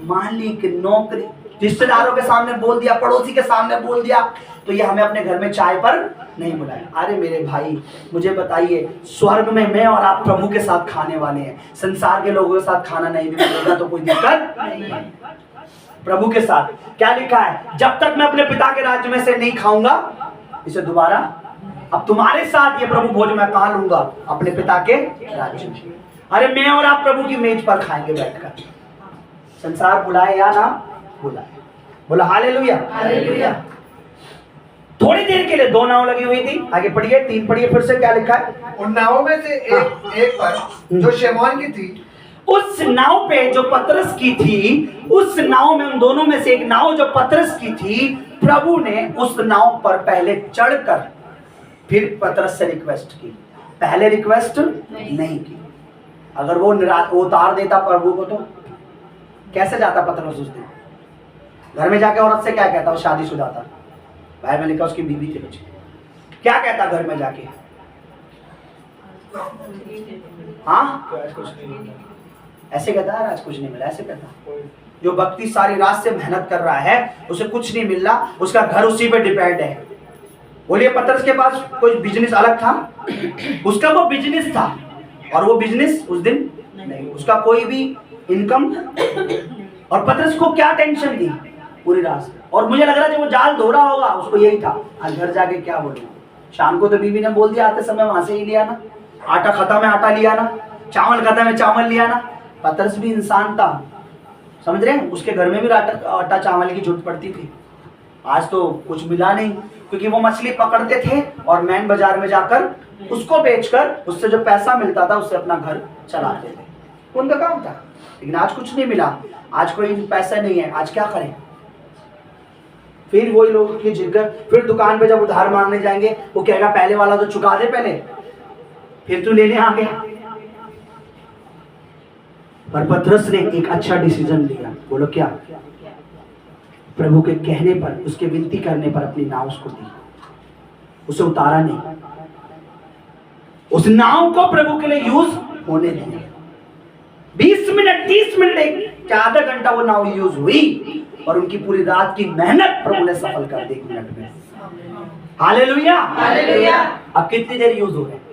मालिक नौकरी, रिश्तेदारों के सामने बोल दिया, पड़ोसी के सामने बोल दिया, तो ये हमें अपने घर में चाय पर नहीं बुलाया। अरे मेरे भाई मुझे बताइए, स्वर्ग में मैं और आप प्रभु के साथ खाने वाले हैं, संसार के लोगों के साथ खाना नहीं भी मिलेगा तो कोई दिक्कत नहीं है। प्रभु के साथ। क्या लिखा है? जब तक मैं अपने पिता के राज्य में से नहीं खाऊंगा इसे दोबारा, अब तुम्हारे साथ ये प्रभु भोज मैं कहां लूंगा? अपने पिता के राज्य में। अरे मैं और आप प्रभु की मेज पर खाएंगे बैठकर। संसार बुलाए या ना बुलाए, बोला हालेलुया। हालेलुया। थोड़ी देर के लिए 2 नाव लगी हुई थी। आगे पढ़िए, 3 पढ़िए फिर से, क्या लिखा है? उन नावों में से एक पर जो शमौन की थी, उस नाव पे जो पतरस की थी, उस नाव में, उन दोनों में से एक नाव जो पतरस की थी, प्रभु ने उस नाव पर पहले चढ़कर फिर पतरस से रिक्वेस्ट की। पहले रिक्वेस्ट नहीं की। अगर वो उतार देता प्रभु को तो कैसे जाता पतरस उस दिन? घर में जाके औरत से क्या कहता? वो शादीशुदा था, भाई में लिखा उसकी बीवी थी बच्चे। क्या कहता घर में जाके? हाँ ऐसे कहता है, आज कुछ नहीं मिला, ऐसे कहता। जो व्यक्ति सारी रात से मेहनत कर रहा है उसे कुछ नहीं मिल रहा, उसका घर उसी पे डिपेंड है। बोलिए पतरस के पास कोई बिजनेस अलग था? उसका वो बिजनेस था और वो बिजनेस उस दिन नहीं, उसका कोई भी इनकम। और पतरस को क्या टेंशन थी पूरी रात से? और मुझे लग रहा है जब वो जाल धो रहा होगा उसको यही था, आज घर जाके क्या बोलूं। शाम को तो बीवी ने बोल दिया आते समय वहां से ही लिया ना, आटा खत्म है आटा लिया ना, चावल खत्म है चावल लिया ना। पतरस भी इंसान था, समझ रहे हैं? उसके घर में भी आटा चावल की जरूरत पड़ती थी। आज तो कुछ मिला नहीं, क्योंकि वो मछली पकड़ते थे और मैन बाजार में जाकर उसको बेचकर उससे जो पैसा मिलता था उससे अपना घर चलाते थे, उनका काम था। लेकिन आज कुछ नहीं मिला, आज कोई पैसा नहीं है, आज क्या करें? फिर वही लोग की जिगर, फिर दुकान पे जब उधार मांगने जाएंगे वो कहेगा पहले वाला तो चुका दे पहले, फिर तू लेने आ गया। पर पतरस ने एक अच्छा डिसीजन लिया। बोलो क्या? प्रभु के कहने पर, उसके विनती करने पर अपनी नाव उसको दी, उसे उतारा नहीं। उस नाव को प्रभु के लिए यूज होने दिया। 20 मिनट 30 मिनट एक आधा घंटा वो नाव यूज हुई और उनकी पूरी रात की मेहनत प्रभु ने सफल कर दी 1 मिनट में। हालेलुया। हालेलुया। अब कितनी देर यूज हो रहे हैं?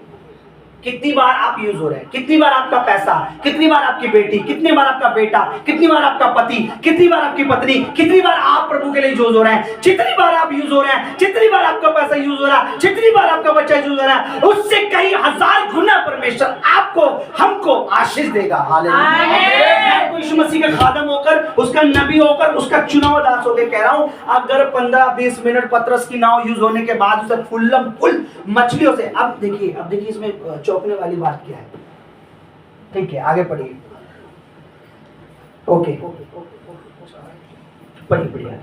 कितनी बार आप यूज हो रहे हैं? कितनी बार आपका पैसा, कितनी बार आपकी बेटी, कितनी बार आपका बेटा, कितनी बार आपका पति, कितनी बार आपकी पत्नी, कितनी बार आप प्रभु के लिए यूज हो रहे हैं? जितनी बार आप यूज हो रहे हैं, जितनी बार आपका पैसा यूज हो रहा है, जितनी बार आपका बच्चा यूज हो रहा है, उससे कई हजार गुना परमेश्वर आपको, हमको आशीष देगा। हालेलुया। मैं यीशु मसीह का खादम होकर, उसका नबी होकर, उसका चुनाव दास होकर कह रहा हूं, अगर 15-20 मिनट पतरस की नाव यूज होने के बाद उसे फुल्लम फुल मछलियों से, अब देखिए इसमें चौंकने वाली बात क्या है? ठीक है आगे पढ़िए। ओके पढ़िए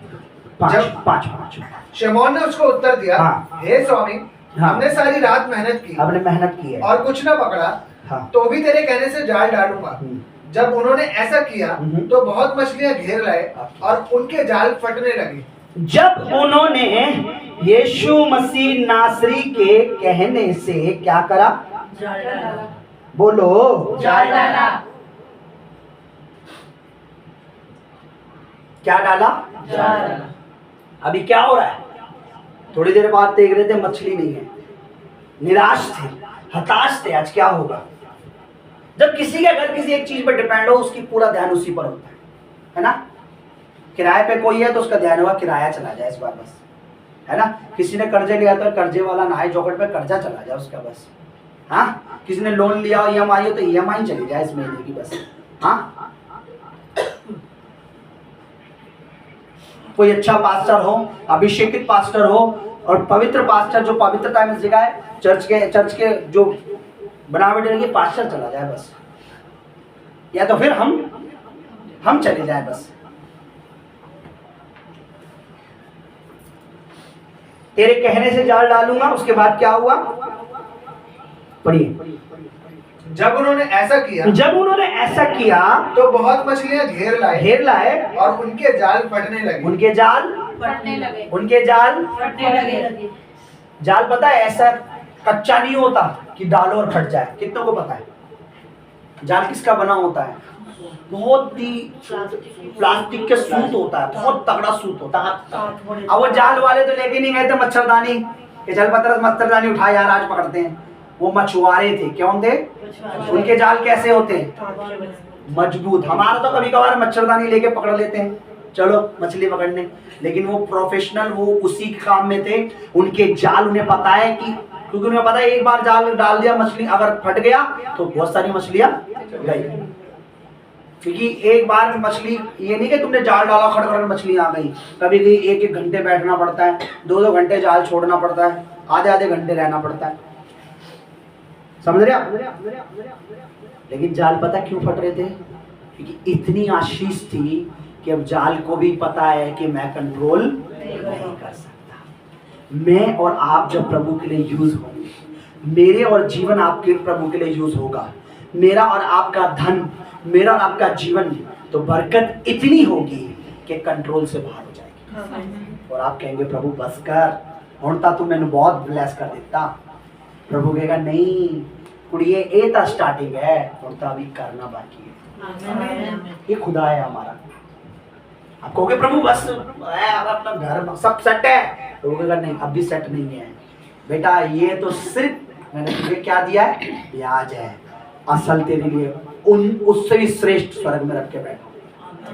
5। शमौन ने उसको उत्तर दिया, हाँ। हे स्वामी, हाँ। हमने सारी रात मेहनत की आपने मेहनत की है और कुछ ना पकड़ा, हाँ। तो भी तेरे कहने से जाल डालूंगा। जब उन्होंने ऐसा किया तो बहुत मछलियां घेर लाए और उनके जाल फटने लगे। जब उन्होंने यीशु मसीह नासरी के कहने से क्या करा? जाल डाला। बोलो जाल डाला। क्या डाला? जाल डाला। अभी क्या हो रहा है? थोड़ी देर बाद देख रहे थे मछली नहीं है, निराश थे, हताश थे, आज क्या होगा? जब किसी का घर किसी एक चीज पर डिपेंड हो उसकी पूरा ध्यान उसी पर होता है ना? किराए पे कोई है तो उसका ध्यान होगा किराया चला जाए इस बार बस, है ना? किसी ने कर्जे लिया तो कर्जे वाला नहाए चौकट पे कर्जा चला जाए उसका बस, हाँ? किसी ने लोन लिया हो EMI हो तो EMI चली जाए इस महीने की बस, हाँ? कोई अच्छा पास्टर हो, अभिषेकित पास्टर हो और पवित्र पास्टर जो पवित्रता में सिखाए, चर्च के जो बनावट रहेगी, पास्टर चला जाए बस, या तो फिर हम चले जाए बस। तेरे कहने से जाल डालूंगा। उसके बाद क्या हुआ? पढ़िए। जब उन्होंने ऐसा किया तो बहुत मछलियां घेर लाए और उनके जाल फटने लगे। उनके जाल फटने लगे। जाल पता है ऐसा कच्चा नहीं होता कि डालो और फट जाए। कितनों को पता है जाल किसका बना होता है? बहुत ही प्लास्टिक के सूत होता है, बहुत तगड़ा सूत होता है। अब वो जाल वाले तो लेके नहीं गए थे मच्छरदानी कि चल पतरस मच्छरदानी उठा यार आज पकड़ते हैं। वो मछुआरे थे। क्यों थे? उनके जाल कैसे होते हैं? मजबूत। हमारा तो कभी कभार मच्छरदानी लेके पकड़ लेते हैं, चलो मछली पकड़ने। लेकिन वो प्रोफेशनल, वो उसी काम में थे, उनके जाल उन्हें पता है कि, क्योंकि उन्हें पता है एक बार जाल डाल दिया, मछली अगर फट गया तो बहुत सारी मछलियां गई। क्योंकि एक बार में मछली, ये नहीं कि तुमने जाल डाला खड़खड़ मछली आ गई, कभी कभी एक एक घंटे बैठना पड़ता है, 2-2 घंटे जाल छोड़ना पड़ता है, आधे घंटे रहना पड़ता है, समझ रहे आप? लेकिन जाल पता क्यों फट रहे थे? क्योंकि इतनी आशीष थी कि अब जाल को भी पता है कि मैं कंट्रोल नहीं कर सकता। मैं और आप जब प्रभु के लिए यूज होंगे, मेरे और जीवन आपके प्रभु के लिए यूज होगा, मेरा और आपका धन, मेरा और आपका जीवन, तो बरकत इतनी होगी कि कंट्रोल से बाहर हो जाएगी। और आप कहेंगे प्रभु बस कर, होता तू मैंने बहुत ब्लेस कर देता। प्रभु कहेगा नहीं कुड़िए, ये तो स्टार्टिंग है, होता अभी करना बाकी है। ये खुदा है हमारा। आप कहोगे प्रभु बस अपना घर सब सेट है, प्रभु कहेगा नहीं अभी सेट नहीं है बेटा, ये तो सिर्फ मैंने तुझे क्या दिया है, ब्याज है, असल तेरे लिए उन उससे भी श्रेष्ठ स्वर्ग में रख के बैठा।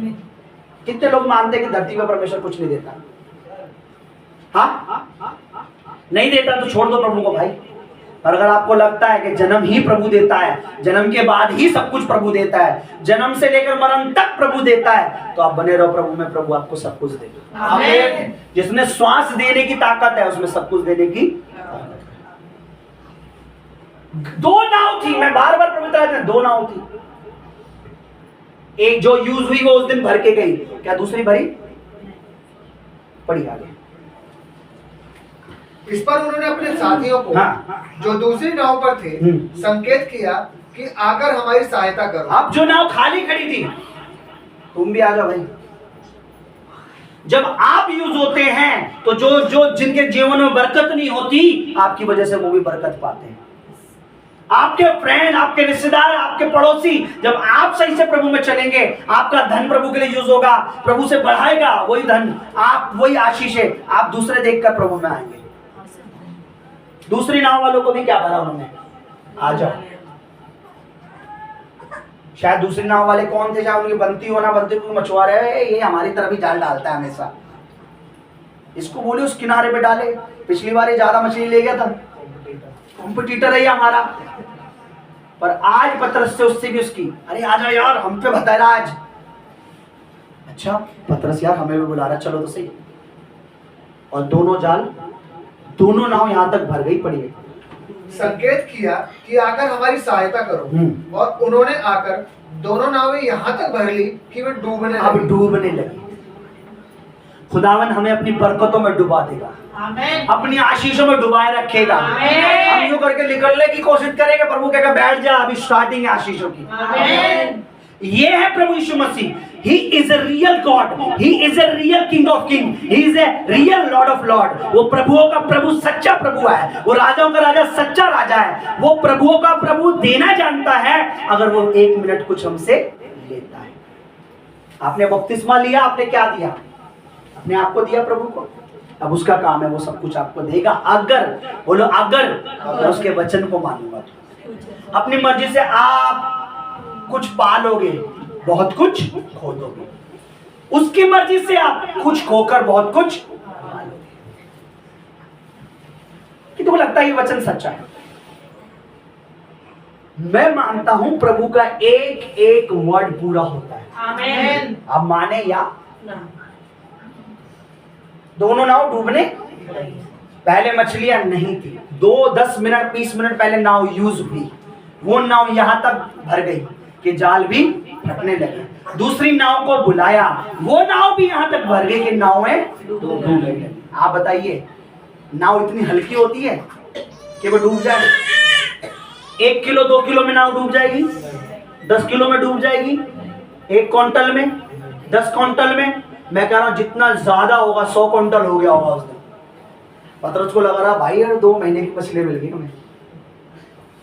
कितने लोग मानते हैं कि धरती पर परमेश्वर कुछ नहीं देता? हाँ नहीं देता तो छोड़ दो प्रभु को भाई। और अगर आपको लगता है कि जन्म ही प्रभु देता है, जन्म के बाद ही सब कुछ प्रभु देता है, जन्म से लेकर मरण तक प्रभु देता है, तो आप बने रहो प्रभु में, प्रभु आपको सब कुछ देगा। आमीन। जिसने श्वास देने की ताकत है उसमें सब कुछ देने की। 2 नाव थी, मैं बार बार पवित्र आत्मा, 2 नाव थी, एक जो यूज हुई वो उस दिन भर के गई, क्या दूसरी भरी पड़ी आगे। इस पर उन्होंने अपने साथियों को जो दूसरी नाव पर थे संकेत किया कि आकर हमारी सहायता करो। अब जो नाव खाली खड़ी थी, तुम भी आ जाओ भाई। जब आप यूज होते हैं तो जो जो जिनके जीवन में बरकत नहीं होती, आपकी वजह से वो भी बरकत पाते हैं। आपके फ्रेंड, आपके रिश्तेदार, आपके पड़ोसी, जब आप सही से प्रभु में चलेंगे, आपका धन प्रभु के लिए यूज होगा, प्रभु से बढ़ाएगा वही धन, आप वही आशीष है, आप दूसरे देखकर प्रभु में आएंगे। दूसरी नाव वालों को भी क्या भरा उन्होंने, आ जाओ। शायद दूसरी नाव वाले कौन थे, चाहे उनकी बनती हो ना बनती हो, मछुआरे है, ये हमारी तरफ ही जाल डालता है हमेशा, इसको बोले उस किनारे पे डाले, पिछली बार ये ज्यादा मछली ले गया था, कॉम्पिटिटर है ये हमारा। पर आज पतरस से उससे भी उसकी, अरे आ जाओ यार, हम पे बता रहा आज। अच्छा पतरस यार हमें भी बुला रहा, चलो तो सही। और दोनों नाव यहां तक भर गई पड़ी है। संकेत किया कि आकर हमारी सहायता करो, और उन्होंने आकर दोनों नावें यहाँ तक भर ली कि वे डूबने लगी। खुदावन हमें अपनी बरकतों में डुबा देगा, अपनी आशीषों में डुबाए रखेगा। हम यूं करके निकलने की कोशिश करेंगे, प्रभु कहेगा बैठ जा, अभी स्टार्टिंग है आशीषों की। ये है प्रभु यीशु मसीह। He is a real God. He is a real King of King. He is a real Lord of Lord. वो प्रभुओं का प्रभु सच्चा प्रभु है, वो राजाओं का राजा सच्चा राजा है, वो प्रभुओं का प्रभु देना जानता है अगर वो 1 मिनट कुछ हमसे लेता है। आपने बपतिस्मा लिया, आपने क्या दिया, अपने आप को दिया प्रभु को। अब उसका काम है वो सब कुछ आपको देगा, अगर बोलो अगर मैं उसके वचन को मानूंगा तो। अपनी मर्जी से आप कुछ पालोगे, बहुत कुछ खो दोगे। उसकी मर्जी से आप कुछ खोकर बहुत कुछ पालोगे। कि तुमको लगता है ये वचन सच्चा है? मैं मानता हूं प्रभु का एक एक वर्ड पूरा होता है। आमीन। आप माने या ना? दोनों नाव डूबने पहले मछलियां नहीं थी, 10 मिनट 20 मिनट पहले नाव यूज हुई, वो नाव यहां तक भर गई कि जाल भी फटने लगे। दूसरी नाव को बुलाया, वो नाव भी यहां तक भर गई कि नावें डूबने लगी। आप बताइए नाव इतनी हल्की होती है कि वो डूब जाए? 1 किलो 2 किलो में नाव डूब जाएगी, 10 किलो में डूब जाएगी, 1 क्विंटल में, 10 क्विंटल में, मैं कह रहा हूं जितना ज्यादा होगा 100 क्विंटल हो गया होगा उस दिन। पतरस को लग रहा भाई यार 2 महीने की मछली मिल गई हमें,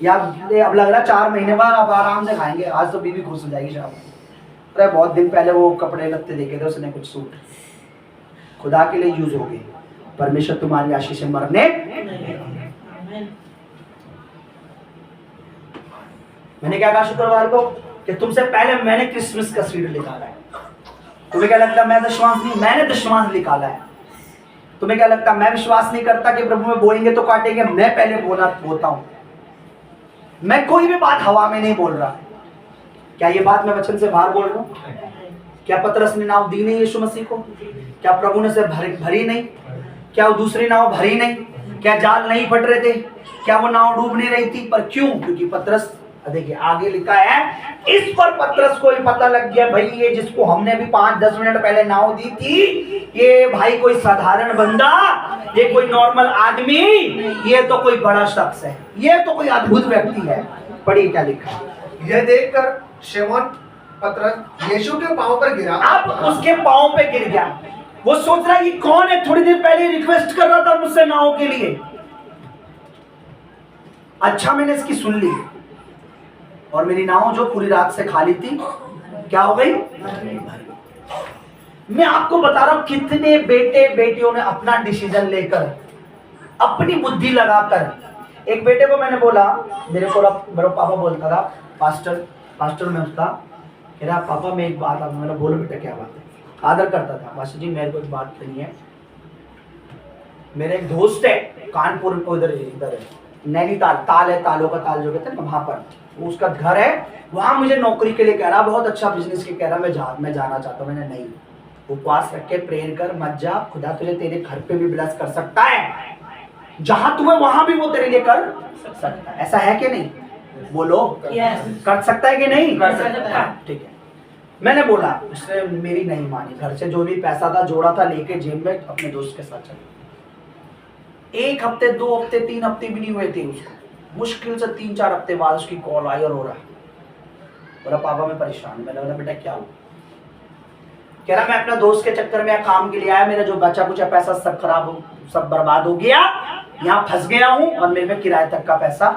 या अब लग रहा 4 महीने बाद आप आराम से खाएंगे, आज तो बीवी खुश हो जाएगी शाम को। अरे बहुत दिन पहले वो कपड़े लत्ते देखे थे उसने, कुछ सूट खुदा के लिए यूज हो गए। परमेश्वर तुम्हारी आशीष से मरने। मैंने क्या कहा शुक्रवार को कि तुमसे पहले मैंने क्रिसमस का सीड निकाला है, तुम्हें क्या लगता है मैं दशमांश नहीं, मैंने दशमांश निकाला है। तुम्हें क्या लगता है मैं विश्वास नहीं करता कि प्रभु में बोएंगे तो काटेंगे? मैं पहले बोलता हूं। मैं कोई भी बात हवा में नहीं बोल रहा। क्या ये बात मैं वचन से बाहर बोल रहा हूं? क्या पतरस ने नाव दी नहीं यीशु मसीह को? क्या प्रभु ने से भरी नहीं? क्या वो दूसरी नाव भरी नहीं? क्या जाल नहीं फट रहे थे? क्या वो नाव डूब नहीं रही थी? पर क्यों? क्योंकि पतरस, देखिए आगे लिखा है, इस पर पतरस को पता लग गया, भाई ये जिसको हमने अभी 5-10 मिनट पहले नाव दी थी, ये भाई कोई साधारण बंदा, ये कोई नॉर्मल आदमी, ये तो कोई बड़ा शख्स है, ये तो कोई अद्भुत व्यक्ति है। पढ़िए क्या लिखा है। यह देखकर शिमोन पतरस यीशु के पांव पर गिरा। अब उसके पांव पे गिर गया। वो सोच रहा है कि कौन है, थोड़ी देर पहले रिक्वेस्ट कर रहा था मुझसे नाव के लिए। अच्छा मैंने इसकी सुन ली, और मेरी नाव जो पूरी रात से खाली थी क्या हो गई? मैं आपको बता रहा हूं कितने बेटे बेटियों ने अपना डिसीजन लेकर, अपनी बुद्धि लगाकर, एक बेटे को मैंने बोला, मेरे पापा बोलता था, पास्टर में उसका कह रहा, पापा मैं एक बात, मैंने बोलो बेटा क्या बात है? आदर करता था, पास्टर जी मेरे को एक बात नहीं है, मेरे एक दोस्त है कानपुर को, इधर है नैनीताल, ताल है, तालों का ताल जो कहते हैं ना, वहां पर उसका घर है, वहां मुझे नौकरी के लिए कह रहा, बहुत अच्छा बिजनेस के कह रहा, मैं जाना चाहता हूँ। मैंने नहीं, उपवास रख के प्रेयर कर, मत जा, खुदा तुझे तेरे घर पे भी ब्लेस कर सकता है, जहां तू है वहां भी वो तेरे लिए कर सकता है। ऐसा है कि नहीं? बोलो कर सकता है कि नहीं कर सकता? ठीक है। मैंने बोला, उसने मेरी नहीं मानी, घर से जो भी पैसा था जोड़ा था लेके जेब में अपने दोस्त के साथ चला। 1 हफ्ते 2 हफ्ते 3 हफ्ते भी नहीं हुए थे उसको, मुश्किल से 3-4 हफ्ते बाद उसकी कॉल आई और हो रहा है, बोला पापा मैं परेशान। मैंने बोला बेटा क्या हुआ? कह रहा मैं अपना दोस्त के चक्कर में काम के लिए आया, मेरा जो बचा कुछ पैसा सब खराब हो, सब बर्बाद हो गया, यहाँ फंस गया हूँ और मेरे में किराए तक का पैसा,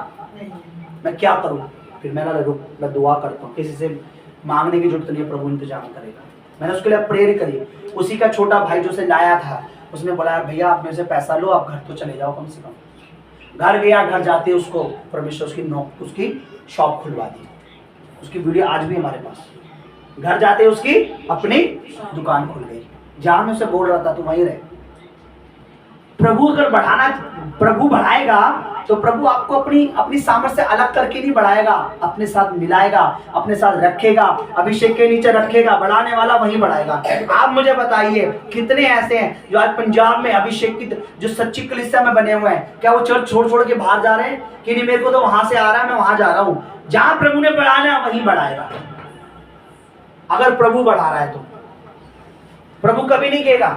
मैं क्या करूँ? फिर मैंने रुक, मैं दुआ करता हूँ, किसी से मांगने की जरूरत नहीं है, प्रभु इंतजाम करेगा। मैंने उसके लिए प्रेयर करी। उसी का छोटा भाई जो से लाया था, उसने बोला भैया आप मेरे से पैसा लो, आप घर तो चले जाओ कम से कम। घर गया, घर जाते उसको परमेश्वर उसकी शॉप खुलवा दी। उसकी वीडियो आज भी हमारे पास। घर जाते उसकी अपनी दुकान खुल गई, जहां मैं उसे बोल रहा था तू वहीं रहे। प्रभु अगर प्रभु बढ़ाएगा तो प्रभु आपको अपनी सामर्थ्य से अलग करके नहीं बढ़ाएगा, अपने साथ मिलाएगा, अपने साथ रखेगा, अभिषेक के नीचे रखेगा, बढ़ाने वाला वहीं बढ़ाएगा। आप मुझे बताइए कितने ऐसे हैं जो आज पंजाब में अभिषेक की जो सच्ची कलीसिया में बने हुए हैं, क्या वो चर्च छोड़ के बाहर जा रहे हैं कि नहीं मेरे को तो वहां से आ रहा है मैं वहां जा रहा हूं? जहां प्रभु ने बढ़ाना है वहीं बढ़ाएगा। अगर प्रभु बढ़ा रहा है तो प्रभु कभी नहीं कहेगा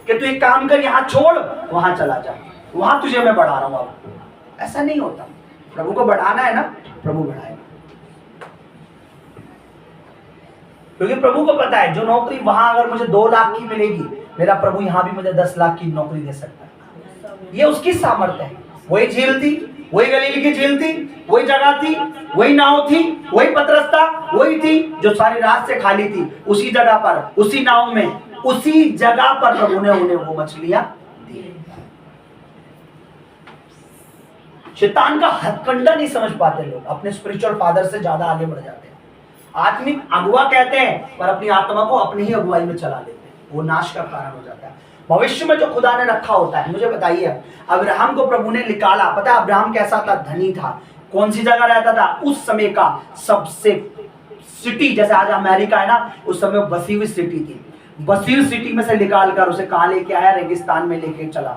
कि तू एक काम कर, यहां छोड़ वहां चला जा, वहां तुझे मैं बढ़ा रहा हूं। अब ऐसा नहीं होता। प्रभु को बढ़ाना है ना, प्रभु बढ़ाएगा, क्योंकि प्रभु को पता है जो नौकरी वहां अगर मुझे 2 लाख की मिलेगी, मेरा प्रभु यहां भी मुझे 10 लाख की नौकरी दे सकता है। ये उसकी सामर्थ्य है। वही झील थी, वही गलील की झील थी, वही जगह थी, वही नाव थी, वही पतरस था, वही थी जो सारी रात से खाली थी। उसी जगह पर, उसी नाव में, उसी जगह पर प्रभु ने उन्हें वो मछलियां दी। शैतान का हथकंडा नहीं समझ पाते लोग, अपने स्पिरिचुअल फादर से ज्यादा आगे बढ़ जाते हैं। आत्मिक अगुवा कहते हैं पर अपनी आत्मा को अपनी ही अगुवाई में चला लेते हैं, वो नाश का कारण हो जाता है। भविष्य में जो खुदा ने रखा होता है, मुझे बताइए अब्राहम को प्रभु ने निकाला, पता है अब्राहम कैसा था? धनी था। कौन सी जगह रहता था? उस समय का सबसे सिटी, जैसे आज अमेरिका है ना, उस समय बसी हुई सिटी थी। बसी हुई सिटी में से निकाल कर उसे कहाँ लेके आया? रेगिस्तान में लेके चला,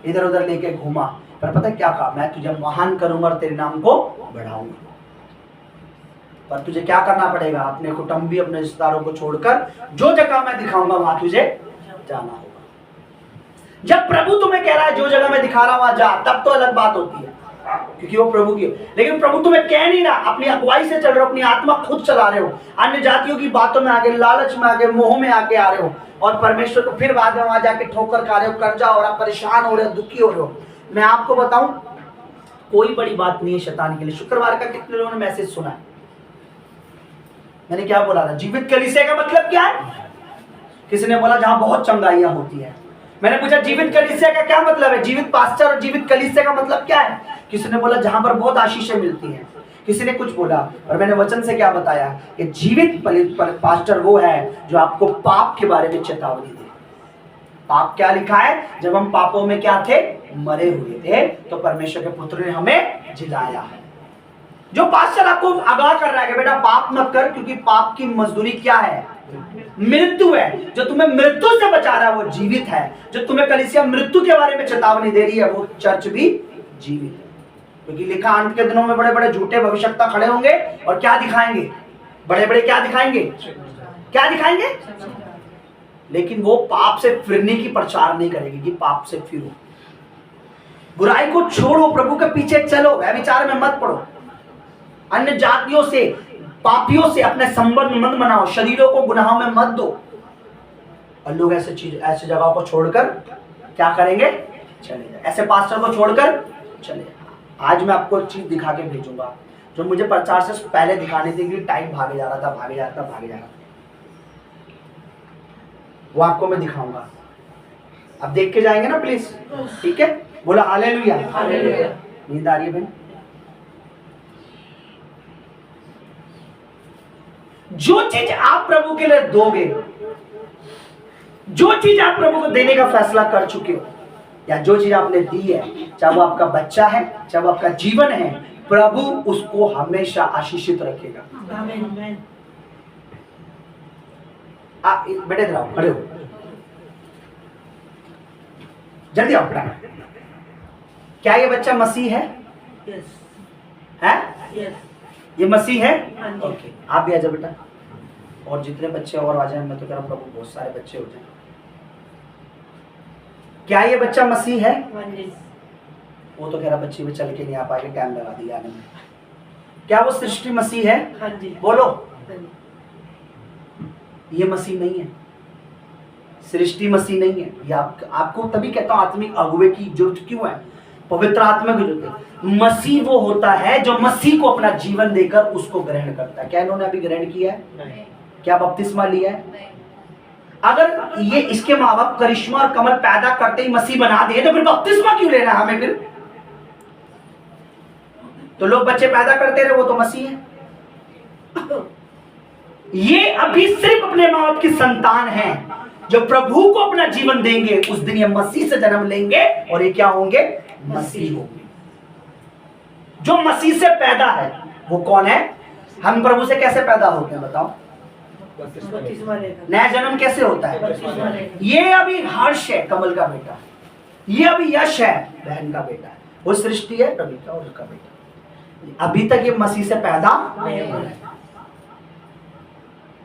इधर उधर लेके घूमा, पर पता है क्या कहा? मैं तुझे महान करूंगा और तेरे नाम को बढ़ाऊंगा। पर तुझे क्या करना पड़ेगा? अपने कुटुंबी, अपने रिश्तेदारों को छोड़कर जो जगह मैं दिखाऊंगा वहां तुझे जाना होगा। जब प्रभु तुम्हें कह रहा है जो जगह मैं दिखा रहा हूं वहां जा, तब तो अलग बात होती है, क्योंकि वो प्रभु की। लेकिन प्रभु तुम्हें कह नहीं रहा, अपनी अगुवाई से चल रहे हो, अपनी आत्मा खुद चला रहे हो, अन्य जातियों की बातों में आगे, लालच में आगे, मोह में आगे आ रहे हो, और परमेश्वर को फिर बाद में वहां जाके ठोकर खा रहे हो, कर्जा हो रहा, परेशान हो रहे हो, दुखी हो रहे हो। मैं आपको बताऊं कोई बड़ी बात नहीं है शैतान के लिए। शुक्रवार का कितने लोगों ने मैसेज सुना है? मैंने क्या बोला था? जीवित कलीसिया का मतलब क्या है? किसी ने बोला जहां बहुत चंगाइयां होती है। मैंने पूछा जीवित कलीसिया का क्या मतलब है? जीवित पास्टर और जीवित कलीसिया का मतलब क्या है? किसी ने बोला जहां पर बहुत आशीषें मिलती हैं। किसी ने कुछ बोला, और मैंने वचन से क्या बताया कि जीवित पास्टर वो है जो आपको पाप के बारे में चेतावनी दे। पाप क्या लिखा है, जब हम पापों में क्या थे, मरे हुए थे, तो परमेश्वर के पुत्र ने हमें जिलाया है। जो पास्टर आपको आगाह कर रहा है कि बेटा पाप मत कर, क्योंकि पाप की मजदूरी क्या है, मृत्यु है। जो तुम्हें मृत्यु से बचा रहा है वो जीवित है। जो तुम्हें कलीसिया मृत्यु के बारे में चेतावनी दे रही है वो चर्च भी जीवित है। क्योंकि लिखा अंत के दिनों में बड़े बड़े झूठे भविष्यवक्ता खड़े होंगे और क्या दिखाएंगे, बड़े बड़े क्या दिखाएंगे, क्या दिखाएंगे, लेकिन वो पाप से फिरने की प्रचार नहीं करेगी कि पाप से फिरो, बुराई को छोड़ो, प्रभु के पीछे चलो, व्यभिचार में मत पड़ो, अन्य जातियों से पापियों से अपने संबंध मत बनाओ, शरीरों को गुनाहों में मत दो। और लोग ऐसे जगहों को छोड़कर क्या करेंगे, चले जाए, ऐसे पास्टर को छोड़कर चले जाए। आज मैं आपको एक चीज दिखा के भेजूंगा जो मुझे प्रचार से पहले दिखाने थी कि टाइम भागे जा रहा था, भागे जा रहा था, भागे जा रहा था, वो आपको मैं दिखाऊंगा। अब देख के जाएंगे ना प्लीज, ठीक है, बोला हालेलुया। नींद आ रही है भाई? जो चीज आप प्रभु के लिए दोगे, जो चीज आप प्रभु को देने का फैसला कर चुके हो, या जो चीज आपने दी है, चाहे वो आपका बच्चा है, चाहे वो आपका जीवन है, प्रभु उसको हमेशा आशीषित रखेगा। बेटे इधर आओ, खड़े हो, जल्दी आओ बेटा। क्या ये बच्चा मसीह है? है? ये मसीह है? ओके, आप भी आ जाओ बेटा, और जितने बच्चे और आ जाए, मैं तो कह रहा हूं प्रभु बहुत सारे बच्चे हो जाए। क्या ये बच्चा मसीह है? वो तो कह रहा बच्चे भी चल के नहीं आ पाएंगे, टाइम लगा दिया आने में। क्या वो सृष्टि मसीह है? बोलो। ये मसीह नहीं है, सृष्टि मसीह नहीं है। ये आपको तभी कहता हूं आत्मिक अगुवे की जरूरत क्यों है, पवित्र आत्मा की जरूरत है। मसीह वो होता है जो मसीह को अपना जीवन देकर उसको ग्रहण करता है। क्या इन्होंने अभी ग्रहण किया है? नहीं। क्या बपतिस्मा लिया है? नहीं। अगर ये इसके माँ बाप करिश्मा और कमल पैदा करते ही मसीह बना दिए तो फिर बपतिस्मा क्यों लेना हमें? फिर तो लोग बच्चे पैदा करते रहे, वो तो मसीह है। ये अभी सिर्फ अपने माँ बाप की संतान है, जो प्रभु को अपना जीवन देंगे उस दिन ये मसीह से जन्म लेंगे और ये क्या होंगे? मसीह होंगे। जो मसीह से पैदा है वो कौन है? हम प्रभु से कैसे पैदा होते हैं बताओ? नया जन्म कैसे होता है? ये अभी हर्ष है कमल का बेटा, ये अभी यश है बहन का बेटा, वो सृष्टि है रवि का और उसका बेटा। अभी तक ये मसीह से पैदा नहीं हुआ।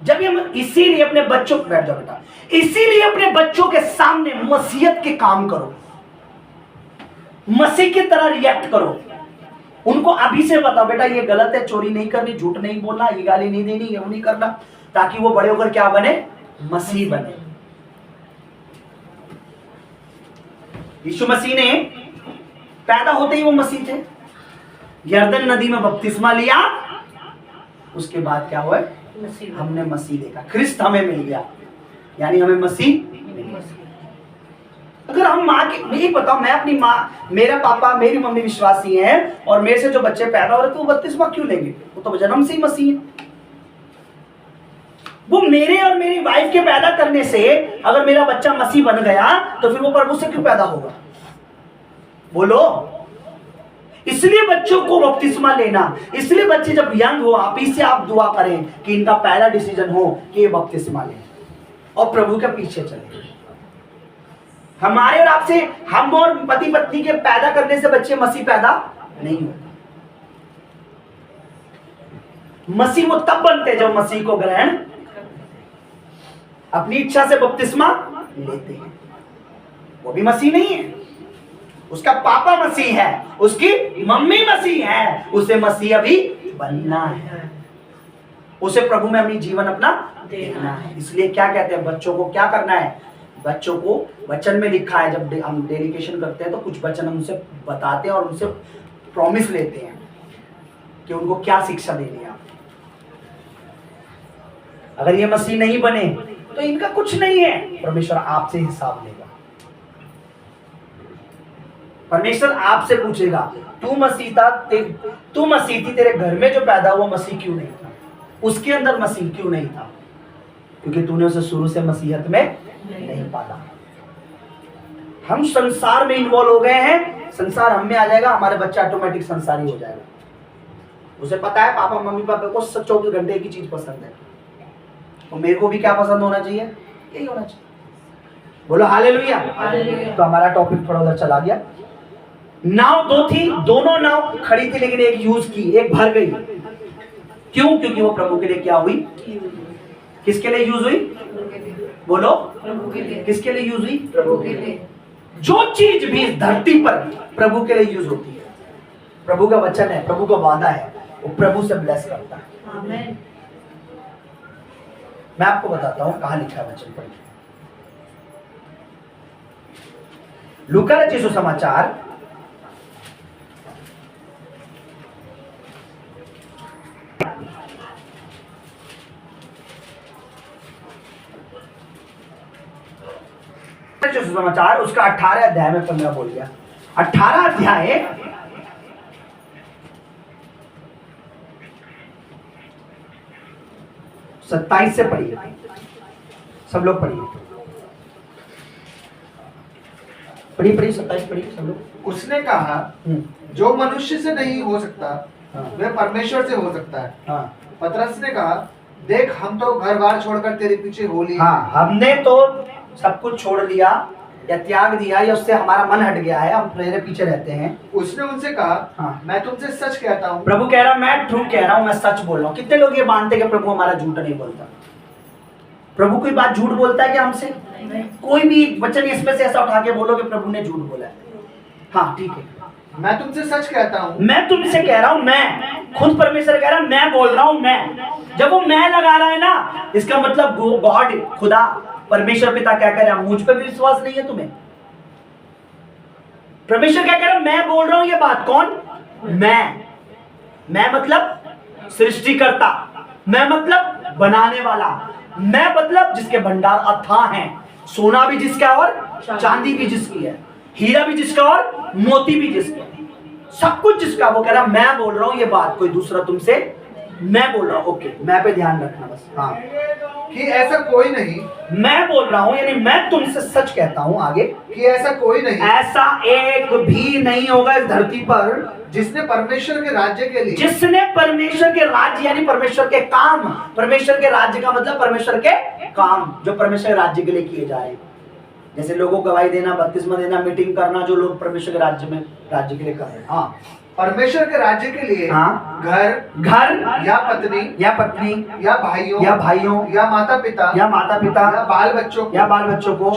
जब ये इसीलिए अपने बच्चों, बैठ जाओ बेटा, इसीलिए अपने बच्चों के सामने मसीहत के काम करो, मसीह की तरह रिएक्ट करो। उनको अभी से बताओ बेटा ये गलत है, चोरी नहीं करनी, झूठ नहीं बोलना, ये गाली नहीं देनी, ये नहीं करना, ताकि वो बड़े होकर क्या बने? मसीह बने। यीशु मसीह ने पैदा होते ही वो मसीह थे। यरदन नदी में बपतिस्मा लिया, उसके बाद क्या हुआ? हमने मसीह देखा, ख्रिस्त हमें मिल गया, यानी हमें मसीह। अगर हम माँ की, यही बताओ, मैं अपनी माँ, मेरा पापा मेरी मम्मी विश्वासी हैं और मेरे से जो बच्चे पैदा हो रहे तो वो बपतिस्मा क्यों लेंगे? वो तो जन्म से ही मसीह है। वो मेरे और मेरी वाइफ के पैदा करने से अगर मेरा बच्चा मसीह बन गया तो फिर वो प्रभु से क्यों पैदा होगा? बोलो। इसलिए बच्चों को बपतिस्मा लेना, इसलिए बच्चे जब यंग हो आप ही से आप दुआ करें कि इनका पहला डिसीजन हो कि ये बपतिस्मा लें और प्रभु के पीछे चले। हमारे और आपसे, हम और पति पत्नी के पैदा करने से बच्चे मसीह पैदा नहीं होते। मसीह वो तब बनते जब मसीह को ग्रहण अपनी इच्छा से बपतिस्मा लेते हैं। वो भी मसीह नहीं है, उसका पापा मसीह है, उसकी मम्मी मसीह है, उसे मसीह अभी बनना है, उसे प्रभु में अपनी जीवन अपना देना है। इसलिए क्या कहते हैं, बच्चों को क्या करना है? बच्चों को वचन में लिखा है, जब हम डेडिकेशन करते हैं तो कुछ वचन हम उनसे बताते हैं और उनसे प्रॉमिस लेते हैं कि उनको क्या शिक्षा देनी है। अगर ये मसीह नहीं बने तो इनका कुछ नहीं है, परमेश्वर आपसे हिसाब लेगा। परमेश्वर आपसे पूछेगा तू मसीह था, तू मसीह थी, तेरे घर में जो पैदा हुआ मसीह क्यों नहीं था, उसके अंदर मसीह क्यों नहीं था? क्योंकि तूने उसे शुरू से मसीहत में नहीं पाला। हम संसार में इन्वॉल्व हो गए हैं, संसार हम में आ जाएगा, हमारे बच्चा ऑटोमेटिक संसारी हो जाएगा। उसे पता है पापा मम्मी पापा को 24 घंटे की चीज पसंद है, और मेरे को भी क्या पसंद होना चाहिए, यही होना चाहिए। बोलो हालेलुया। तो हमारा टॉपिक थोड़ा उधर चला गया। नाव दो थी, दोनों नाव खड़ी थी, लेकिन एक यूज की, एक भर गई। क्यों? क्योंकि वो प्रभु के लिए क्या हुई? किसके लिए यूज हुई? बोलो, किसके लिए यूज हुई? प्रभु के लिए। जो चीज भी इस धरती पर प्रभु के लिए यूज होती है, प्रभु का वचन है, प्रभु का वादा है, वो प्रभु से ब्लेस करता है। आमीन। मैं आपको बताता हूं कहां लिखा है वचन पर। लूका रचित सुसमाचार 18 उसका 18 अध्याय में 15 बोल गया। 18 अध्याय 27 से पढ़िए, सब लोग पढ़िए, पढ़िए 27 पढ़िए सब लोग। उसने कहा जो मनुष्य से नहीं हो सकता वह परमेश्वर से हो सकता है। हाँ। पतरस ने कहा देख हम तो घर बार छोड़कर तेरे पीछे हो लिए। हाँ, हमने तो सब कुछ छोड़ दिया या त्याग दिया, या उससे हमारा मन हट गया है, हम तेरे पीछे रहते हैं। उसने उनसे कहा हाँ। मैं तुमसे सच कहता हूँ। प्रभु कह रहा मैं ट्रू कह रहा हूँ, मैं सच बोल रहा हूँ। कितने लोग ये मानते कि प्रभु हमारा झूठ नहीं बोलता? प्रभु कोई बात झूठ बोलता है क्या हमसे? कोई भी वचन इसमें से ऐसा उठा के बोलो कि प्रभु ने झूठ बोला है? हाँ ठीक है। मैं तुमसे सच कहता हूँ। मैं तुमसे कह रहा हूँ, मैं खुद परमेश्वर कह रहा हूँ, मैं बोल रहा हूँ। मैं जब वो मैं लगा रहा है ना, इसका मतलब गॉड, खुदा परमेश्वर पिता क्या कह रहा है? मुझ पर भी विश्वास नहीं है तुम्हें? परमेश्वर क्या कह रहा है? मैं बोल रहा हूं ये बात। कौन? मैं मतलब सृष्टिकर्ता, मैं मतलब बनाने वाला, मैं मतलब जिसके भंडार अथाह हैं, सोना भी जिसका और चांदी भी जिसकी है, हीरा भी जिसका और मोती भी जिसका, सब कुछ जिसका। वो कह रहा मैं बोल रहा हूं ये बात, कोई दूसरा तुमसे, मैं बोल रहा हूं। ओके, मैं पे ध्यान रखना बस। हाँ, कि ऐसा कोई नहीं, मैं बोल रहा हूं यानी मैं तुमसे सच कहता हूं। आगे, कि ऐसा कोई नहीं, ऐसा एक भी नहीं होगा इस धरती पर जिसने परमेश्वर के राज्य के लिए, जिसने परमेश्वर के राज्य यानी परमेश्वर के काम, परमेश्वर के राज्य का मतलब परमेश्वर के काम जो परमेश्वर के राज्य के लिए किए जा रहे हैं। जैसे लोगों को गवाही देना, बपतिस्मा देना, मीटिंग करना, जो लोग परमेश्वर के राज्य के लिए कर रहे हैं। हाँ, परमेश्वर के राज्य के लिए हाँ, घर या पत्नी या भाइयों या माता पिता या बाल बच्चों को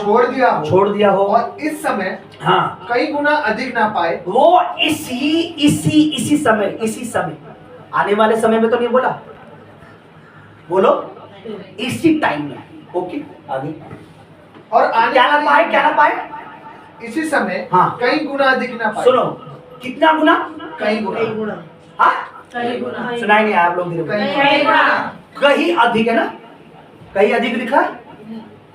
छोड़ दिया हो और इस समय हाँ कई गुना अधिक ना पाए। वो इसी समय आने वाले समय में तो नहीं बोला, बोलो इसी टाइम में। ओके, आगे। और क्या ना पाए इसी समय हाँ कई गुना अधिक ना पाए। सुनो, कितना गुना? कई गुना। हाँ, कई गुना। सुनाई नहीं आप लोग? कई गुना। कहीं अधिक है ना? कहीं अधिक लिखा है?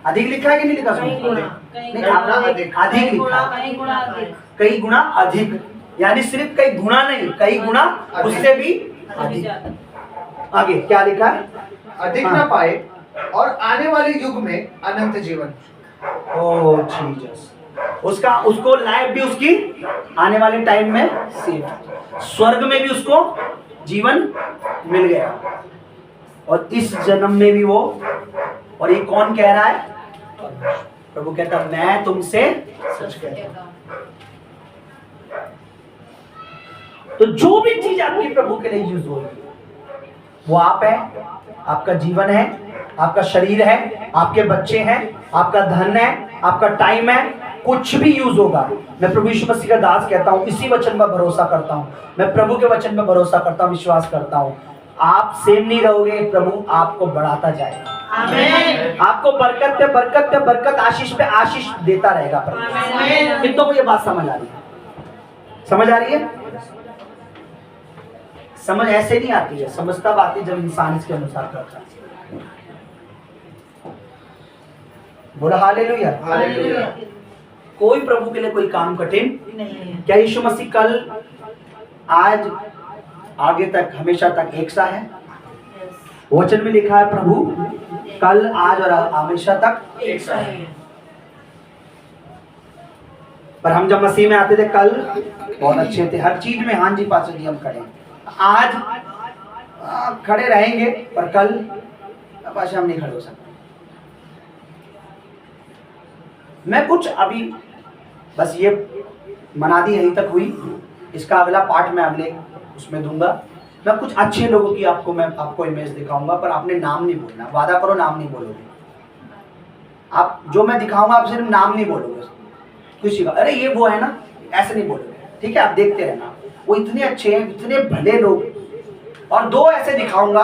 अधिक लिखा है कि नहीं लिखा? कई गुना। नहीं, अधिक लिखा, कई गुना अधिक, यानी सिर्फ कई गुना नहीं, कई गुना उससे भी अधिक। आगे क्या लिखा है? अधिक ना पाए और आने वाले युग में अनंत जीवन। ओ जीसस, उसको लाइफ भी उसकी आने वाले टाइम में सेव, स्वर्ग में भी उसको जीवन मिल गया, और इस जन्म में भी वो। और ये कौन कह रहा है? प्रभु कहता मैं तुमसे सच कहता हूं। तो जो भी चीज आपकी प्रभु के लिए यूज होगी वो आप है, आपका जीवन है, आपका शरीर है, आपके बच्चे हैं, आपका धन है, आपका टाइम है, कुछ भी यूज होगा। मैं प्रभु यीशु मसीह का दास कहता हूं, इसी वचन पर भरोसा करता हूं, मैं प्रभु के वचन पर भरोसा करता हूं, विश्वास करता हूं। आप सेम नहीं रहोगे, प्रभु आपको बढ़ाता जाएगा। आमीन। आपको बरकत पे बरकत पे बरकत, आशीष पे आशीष देता रहेगा प्रभु। कितनों को ये बात समझ आ रही है? समझ आ रही है? समझ ऐसे नहीं आती है, समझता बात है जब इंसान इसके अनुसार करता है। बोला हालेलुया। कोई प्रभु के लिए कोई काम कठिन नहीं है। क्या यीशु मसीह कल, आज, आगे तक, हमेशा तक एक सा है? यस। वचन में लिखा है प्रभु कल, आज और हमेशा तक एक सा है। पर हम जब मसीह में आते थे कल बहुत अच्छे थे, हर चीज में हाँ जी पास्टर जी हम खड़े हैं। आज खड़े रहेंगे पर कल पास्टर हम नहीं खड़े हो सकते। मैं कुछ अभी बस ये मनादी यहीं तक हुई, इसका अगला पार्ट मैं अगले उसमें दूंगा। मैं कुछ अच्छे लोगों की मैं आपको इमेज दिखाऊंगा, पर आपने नाम नहीं बोलना, वादा करो नाम नहीं बोलोगे। आप जो मैं दिखाऊंगा आप सिर्फ नाम नहीं बोलोगे, किसी का अरे ये वो है ना, ऐसे नहीं बोलोगे, ठीक है? आप देखते रहना, वो इतने अच्छे हैं, इतने भले लोग। और दो ऐसे दिखाऊंगा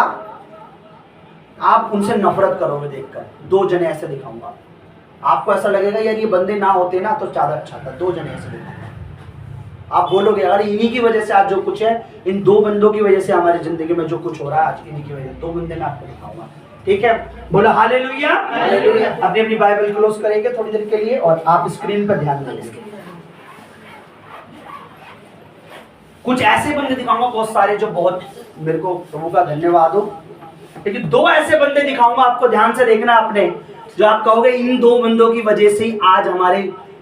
आप उनसे नफरत करोगे देखकर। दो जने ऐसे दिखाऊंगा, आपको ऐसा लगेगा यार ये बंदे ना होते ना तो ज्यादा अच्छा था। दो जने ऐसे दिखाऊंगा, आप बोलोगे यार इन्हीं की वजह से आज जो कुछ है, इन दो बंदों की वजह से हमारी जिंदगी में जो कुछ हो रहा है आज इन्हीं की वजह से। दो बंदे मैं आपको दिखाऊंगा, ठीक है? बोलो हालेलुया। हालेलुया। अपनी अपनी बाइबल क्लोज करेंगे थोड़ी देर के लिए और आप स्क्रीन पर ध्यान देंगे। कुछ ऐसे बंदे दिखाऊंगा बहुत सारे जो बहुत मेरे को प्रभु का धन्यवाद हो, लेकिन दो ऐसे बंदे दिखाऊंगा आपको, ध्यान से देखना अपने, जो आप कहोगे इन दो बंदों की वजह से आज हमारे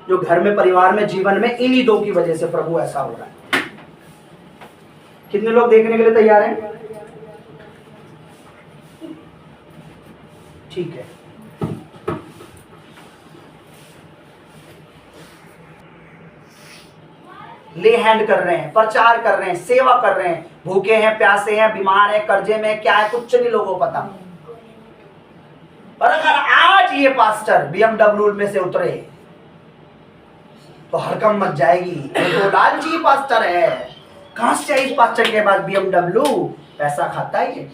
जो घर में, परिवार में, जीवन में इन्हीं दो की वजह से प्रभु ऐसा हो रहा है। कितने लोग देखने के लिए तैयार हैं? ठीक है। ले हैंड कर रहे हैं, प्रचार कर रहे हैं, सेवा कर रहे हैं, भूखे हैं, प्यासे हैं, बीमार हैं, कर्जे में, क्या है कुछ नहीं लोगों को पता। पर अगर आज ये पास्टर BMW में से उतरे तो हरकम मच जाएगी, तो लालची पास्टर है, कहां से इस पास्टर के बाद BMW? पैसा खाता है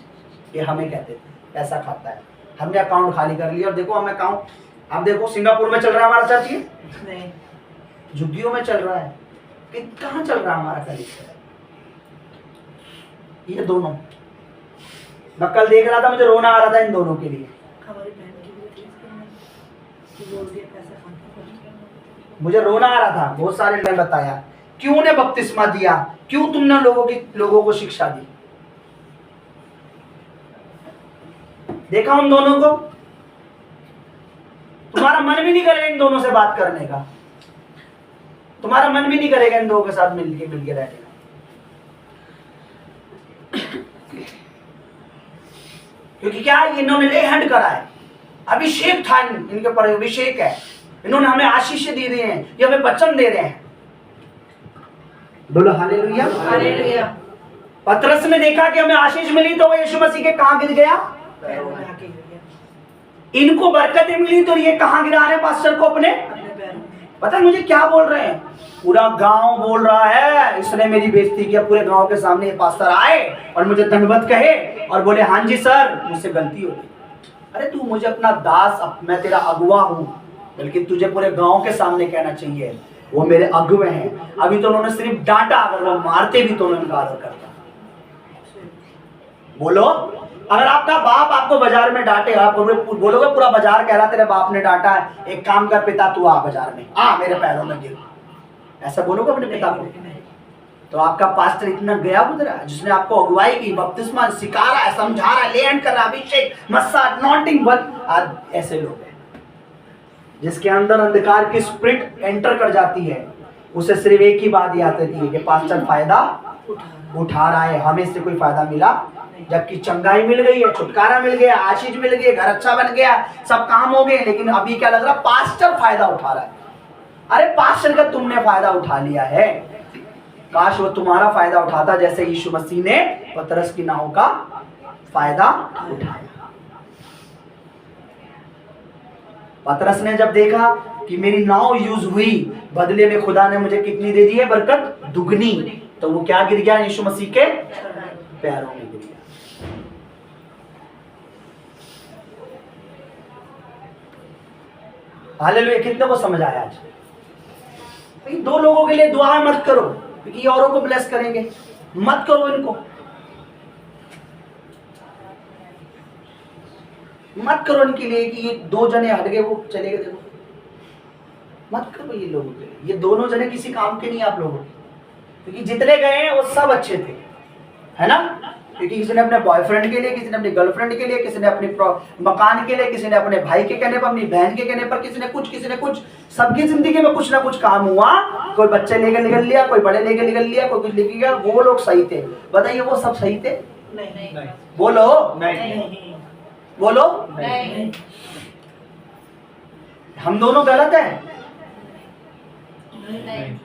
ये हमें कहते थे पैसा खाता है। हमने अकाउंट खाली कर लिया और देखो हम अकाउंट, आप देखो सिंगापुर में चल रहा है हमारा चर्च, नहीं। झुग्गियों में चल रहा है, कि कहां चल रहा है हमारा कलीसिया? ये दोनों, मैं कल देख रहा था, मुझे रोना आ रहा था इन दोनों के लिए। हमारी बहन की भी कि बोल दिया पैसा खाना, मुझे रोना आ रहा था। बहुत सारे ने बताया क्यों ने बपतिस्मा दिया, क्यों तुमने लोगों को शिक्षा दी। देखा उन दोनों को, तुम्हारा मन भी नहीं करेगा इन दोनों से बात करने का, तुम्हारा मन भी नहीं करेगा इन दोनों के साथ मिलके रहने का। क्योंकि क्या इन्होंने ले हैंड करा है, अभिषेक था इनके पर, अभिषेक है, इन्होंने हमें आशीष दे रहे हैं, ये हमें वचन दे रहे हैं। बोलो हालेलुया। हालेलुया। पतरस ने देखा कि हमें आशीष मिली तो वो यीशु मसीह के कहां गिर गया? पैरों में आके गिर गया। इनको बरकतें मिली तो ये कहां गिरा रहे पास्टर को? अपने पैरों में। पता है मुझे क्या बोल रहे हैं? पूरा गांव बोल रहा है इसने मेरी बेइज्जती किया। पूरे गांव के सामने ये पास्टर आए और मुझे धन्यवाद कहे और बोले हाँ जी सर मुझसे गलती हो गई। अरे तू मुझे अपना दास, मैं तेरा अगुआ हूं, बल्कि तुझे पूरे गांव के सामने कहना चाहिए वो मेरे अगुए हैं। अभी तो उन्होंने सिर्फ डांटा, अगर वो मारते भी तो उन्होंने आदर करता। बोलो, अगर आपका बाप आपको बाजार में डांटे, आप बोलोगे पूरा बाजार कह रहा तेरे बाप ने डांटा है, एक काम कर पिता तू आ बाजार में, आ मेरे पैरों में गिर, ऐसा बोलोगे अपने पिता को? तो आपका पास्टर इतना गया गुजरा जिसने आपको अगुवाई की, बपतिस्मा सिखा रहा है, समझा रहा है, ले हैंड कर रहा है, अभिषेक, मसाज, अनॉइंटिंग, आज ऐसे लोग हैं जिसके अंदर अंधकार की स्पिरिट एंटर कर जाती है, उसे सिर्फ एक ही बात याद रहती है कि पास्टर फायदा उठा रहा है, हमें इससे कोई फायदा मिला, जबकि चंगाई मिल गई है, छुटकारा मिल गया, आशीष मिल गई, घर अच्छा बन गया, सब काम हो गए, लेकिन अभी क्या लग रहा? पास्टर फायदा उठा रहा है। अरे पास्टर का तुमने फायदा उठा लिया है, काश वो तुम्हारा फायदा उठाता जैसे यीशु मसीह ने पतरस की नाव का फायदा उठाया। पतरस ने जब देखा कि मेरी नाव यूज हुई, बदले में खुदा ने मुझे कितनी दे दी है? बरकत दुगनी। तो वो क्या गिर गया? यीशु मसीह के पैरों में गिर गया। हालेलुया। कितने को समझ आया आज? दो लोगों के लिए दुआ मत करो क्योंकि ये औरों को ब्लेस करेंगे, मत करो इनको, मत करो इनके लिए कि ये दो जने हट गए वो चले गए। देखो मत करो ये लोगों के, ये दोनों जने किसी काम के नहीं आप लोगों के, क्योंकि जितने गए हैं वो सब अच्छे थे, है ना। क्योंकि किसी ने अपने बॉयफ्रेंड के लिए, किसी ने अपनी गर्लफ्रेंड के लिए, किसी ने अपने मकान के लिए, किसी ने अपने भाई के कहने पर, अपनी बहन के कहने पर, किसी ने कुछ, सबकी जिंदगी में कुछ ना कुछ काम हुआ। कोई बच्चे लेकर निकल लिया, कोई बड़े लेकर निकल लिया, कोई कुछ लेके गया। वो लोग सही थे, बताइए वो सब सही थे? नहीं। बोलो बोलो, नहीं। हम दोनों गलत हैं। नहीं।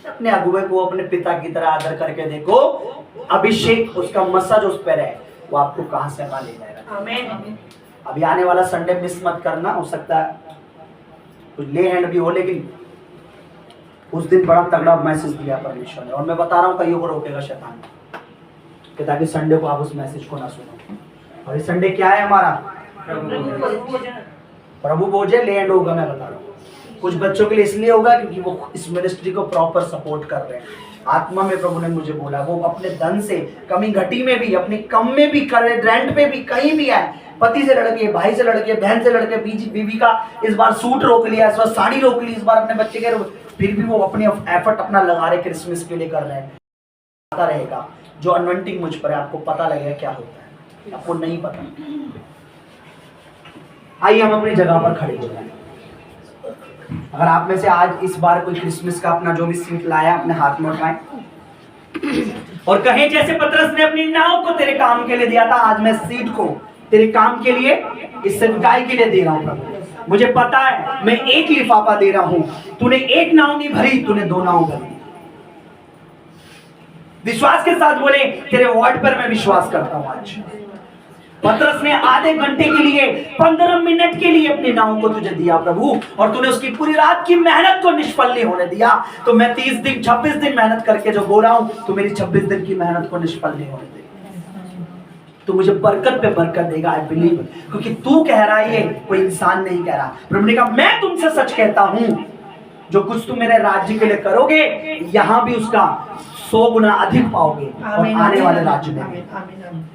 अपने अगुवे को अपने पिता की तरह आदर करके देखो, अभिषेक उसका मसाज उस पर है, वो आपको कहां से कहां ले जाएगा। आमीन। अभी आने वाला संडे मिस मत करना, हो सकता है कुछ ले हैंड भी हो, लेकिन उस दिन बड़ा तगड़ा मैसेज दिया परमेश्वर ने, और मैं बता रहा हूँ कईयों को रोकेगा शैतान कि ताकि संडे को आप उस मैसेज को ना सुनो। और ये संडे क्या है हमारा? प्रभु भोजन ले हैंड होगा, मैं बता रहा हूँ। कुछ बच्चों के लिए इसलिए होगा क्योंकि वो इस मिनिस्ट्री को प्रॉपर सपोर्ट कर रहे हैं। आत्मा में प्रभु ने मुझे बोला, वो अपने धन से कमी घटी में भी, अपने कम में भी, करे रेंट पे भी, कहीं भी आए, पति से लड़के, भाई से लड़के, बहन से लड़के, बीवी का इस बार सूट रोक लिया, इस बार साड़ी रोक ली, इस बार अपने बच्चे के, फिर भी वो अपने एफर्ट अपना लगा रहे, क्रिसमस के लिए कर रहे हैं। पता रहेगा जो अनवेंटिंग मुझ पर है, आपको पता लगेगा क्या होता है, आपको नहीं पता। आइए हम अपनी जगह पर खड़े हो जाए। अगर आप में से आज इस बार कोई क्रिसमस का अपना जो भी सीट लाया, अपने हाथ में उठाएं और कहें, जैसे पतरस ने अपनी नाव को तेरे काम के लिए दिया था, आज मैं सीट को तेरे काम के लिए, इस सेवकाई के लिए दे रहा हूं प्रभु। मुझे पता है मैं एक लिफाफा दे रहा हूं, तूने एक नाव नहीं भरी, तूने 2 नाव भरी। विश्वास के साथ बोले, तेरे वर्ड पर मैं विश्वास करता हूं। आज पतरस ने आधे घंटे के लिए, 15 मिनट के लिए अपनी नाव को तुझे दिया प्रभु, और तूने उसकी पूरी रात की मेहनत को निष्फल नहीं होने दिया। तो मैं 30 दिन 26 दिन मेहनत करके जो बोल रहा हूं, तो मेरी 26 दिन की मेहनत को निष्फल नहीं होने देगा। तो मुझे बरकत पे बरकत देगा, आई बिलीव, क्योंकि तू कह रहा है, ये कोई इंसान नहीं कह रहा। प्रभु ने कहा, मैं तुमसे सच कहता हूं, जो कुछ तुम मेरे राज्य के लिए करोगे, यहां भी उसका 100 गुना अधिक पाओगे, और आने वाले राज्य में।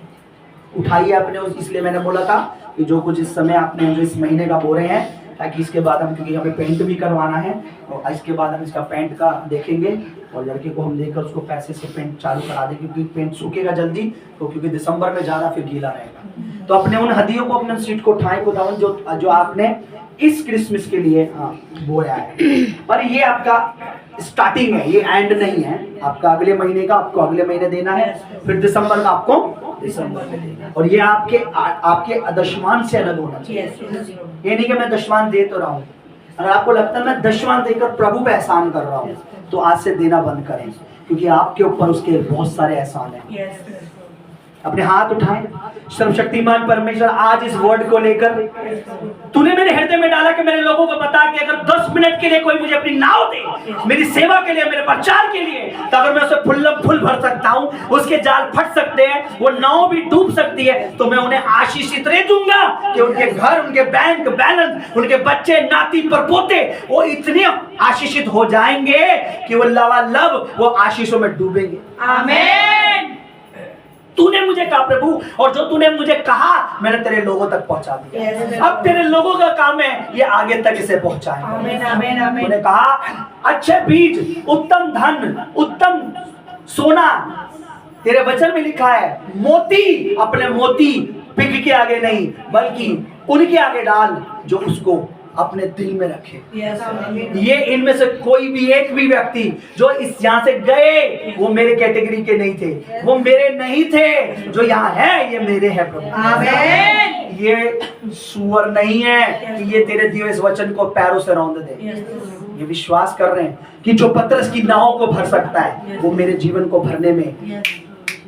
उठाइए अपने उस, इसलिए मैंने बोला था कि जो कुछ इस समय आपने जो इस महीने का बो रहे हैं, ताकि इसके बाद हम, क्योंकि हमें पेंट भी करवाना है, और इसके बाद हम इसका पेंट का देखेंगे, और लड़के को हम देकर उसको पैसे से पेंट चालू करा दें, क्योंकि पेंट सूखेगा जल्दी, तो क्योंकि दिसंबर में ज़्यादा फिर गीला रहेगा। तो अपने उन हदियों को, अपने सीट को उठाएं खुदावन, जो आपने इस क्रिसमस के लिए बोया है। पर ये आपका स्टार्टिंग है, ये एंड नहीं है। आपका अगले महीने का आपको अगले महीने देना है, फिर दिसंबर का आपको दिसंबर में देना, और ये आपके दशमान से अलग होना चाहिए। ये नहीं कि मैं दशमान दे तो रहा हूँ, अगर आपको लगता है मैं दशमान देकर प्रभु पे एहसान कर रहा हूँ, तो आज से देना बंद करें, क्योंकि आपके ऊपर उसके बहुत सारे एहसान हैं। अपने हाथ उठाएं। सर्वशक्तिमान परमेश्वर, आज इस वर्ड को लेकर तूने मेरे हृदय में डाला कि मेरे लोगों को बता कि अगर 10 मिनट के लिए कोई मुझे अपनी नाव दे, मेरी सेवा के लिए, मेरे प्रचार के लिए, तो अगर मैं उसे फुल भर सकता हूँ, उसके जाल फट सकते हैं, वो नाव भी डूब सकती है, तो मैं उन्हें आशीषित दे दूंगा कि उनके घर, उनके बैंक बैलेंस, उनके बच्चे, नाती परपोते, वो इतने आशीषित हो जाएंगे कि वो लबालब वो आशीषों में डूबेंगे। आमीन। तूने मुझे कहा प्रभु, और जो तूने मुझे कहा मैंने तेरे लोगों तक पहुंचा दिया। अब तेरे लोगों का काम है ये आगे तक इसे पहुंचाएं। आमीन, आमीन, आमीन। तूने कहा अच्छे बीज, उत्तम धन, उत्तम सोना, तेरे वचन में लिखा है, मोती अपने मोती पिग के आगे नहीं, बल्कि उनके आगे डाल जो उसको अपने दिल में रखे। ये इनमें से कोई भी एक भी व्यक्ति जो इस यहाँ से गए, वो मेरे कैटेगरी के नहीं थे, वो मेरे नहीं थे। जो यहाँ है ये मेरे है प्रभु। आमीन। ये सुअर नहीं है कि ये तेरे दिए इस वचन को पैरों से रौंद दे। ये विश्वास कर रहे हैं कि जो पतरस की नाव को भर सकता है, वो मेरे जीवन को भरने में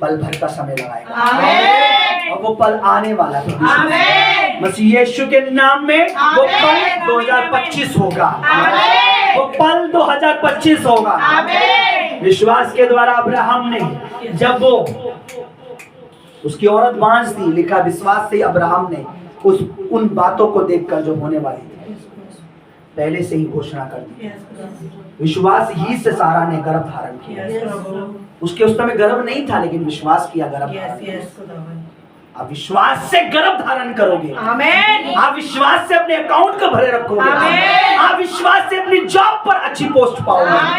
पल भर का समय लगाएगा। आमीन। और वो पल आने वाला है। आमीन। मसीह यीशु के नाम में वो पल 2025 होगा। आमीन। वो पल 2025 होगा। आमीन। विश्वास के द्वारा अब्राहम ने, जब वो उसकी औरत बांझ थी, लिखा विश्वास से अब्राहम ने उन बातों को देखकर जो होने वाली थी पहले से ही घोषणा कर दी। विश्वास ही से सारा ने गर्भ धारण किया। उसके उस समय गर्भ नहीं था, लेकिन विश्वास किया गर्भ धारण। आप विश्वास से गर्भ धारण करोगे। आमेन। आप विश्वास से अपने अकाउंट को भरे रखोगे। आमेन। आप विश्वास से अपनी जॉब पर अच्छी पोस्ट पाओगे। आप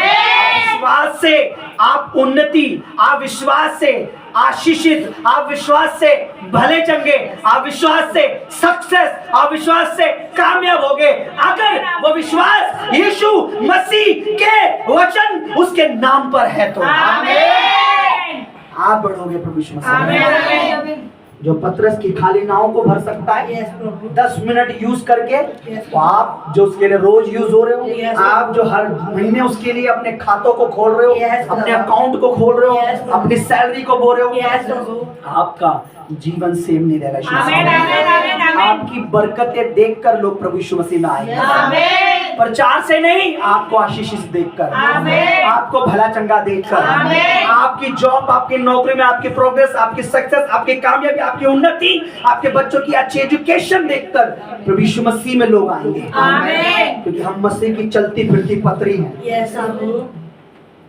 विश्वास से आप उन्नति, आप विश्वास से आशीषित, आप विश्वास से भले चंगे, आप विश्वास से सक्सेस, आप विश्वास से कामयाब होगे। अगर वो विश्वास यीशु मसीह के वचन उसके नाम पर है तो आमेन। आप बढ़ोगे प्रभु यीशु मसीह। आमेन। जो पतरस की खाली नाव को भर सकता है यस प्रभु। 10 मिनट यूज करके, Yes. तो आप जो उसके लिए रोज यूज हो रहे हो, Yes. आप जो हर महीने उसके लिए अपने खातों को खोल रहे हो, Yes. अपने अकाउंट को खोल रहे हो, Yes. अपनी सैलरी को बोल रहे हो, यस प्रभु। आपका जीवन सेम नहीं रहेगा यीशु मसीह आमेन, में। आमेन, आमेन, आमेन। आपकी बरकतें देखकर लोग प्रभु यीशु मसीह में आएंगे। आमेन। प्रचार से नहीं, आपको आशीषित देखकर, आमेन। आपको भला चंगा देखकर, आमेन। आपकी जॉब, आपकी नौकरी में आपकी प्रोग्रेस, आपकी सक्सेस, आपकी कामयाबी, आपकी उन्नति, आपके बच्चों की अच्छी एजुकेशन देखकर प्रभु यीशु मसीह में लोग आएंगे। आमेन। क्योंकि हम मसीह की चलती फिरती पत्री हैं। यस प्रभु।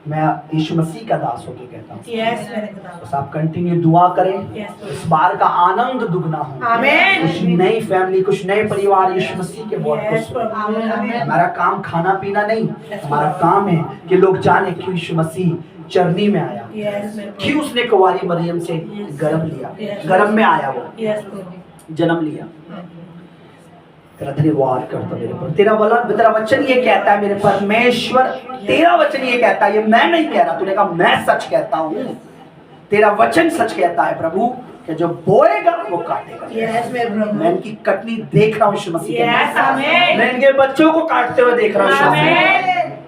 मैं यीशु मसीह का दास होकर कहता हूँ। यस मेरे खुदा। बस आप कंटिन्यू दुआ करें, Yes. इस बार का आनंद दुगना हो। आमेन। कुछ नई फैमिली, कुछ नए परिवार यीशु मसीह के वर्ड को यस सुने। प्रभु। आमेन। हमारा काम खाना पीना नहीं, हमारा काम है कि लोग जाने क्यों यीशु मसीह चरनी में आया, यस मेरे प्रभु। क्यों उसने कुंवारी मरियम से गर्भ लिया, Yes. गर्भ में आया, वो यस प्रभु। जन्म लिया। तेरा धन्यवाद करता मेरे पर। तेरा वचन ये कहता है मेरे परमेश्वर, तेरा वचन ये कहता है, ये मैं नहीं कह रहा, तूने कहा मैं सच कहता हूँ। तेरा वचन सच कहता है प्रभु कि जो बोएगा वो काटेगा। यस मेरे प्रभु। मैं इनकी कटनी देख रहा हूँ यीशु मसीह के Yes, नाम से। आमेन। मैं इनके बच्चों को काटते हुए देख रहा हूँ यीशु मसीह। आमेन।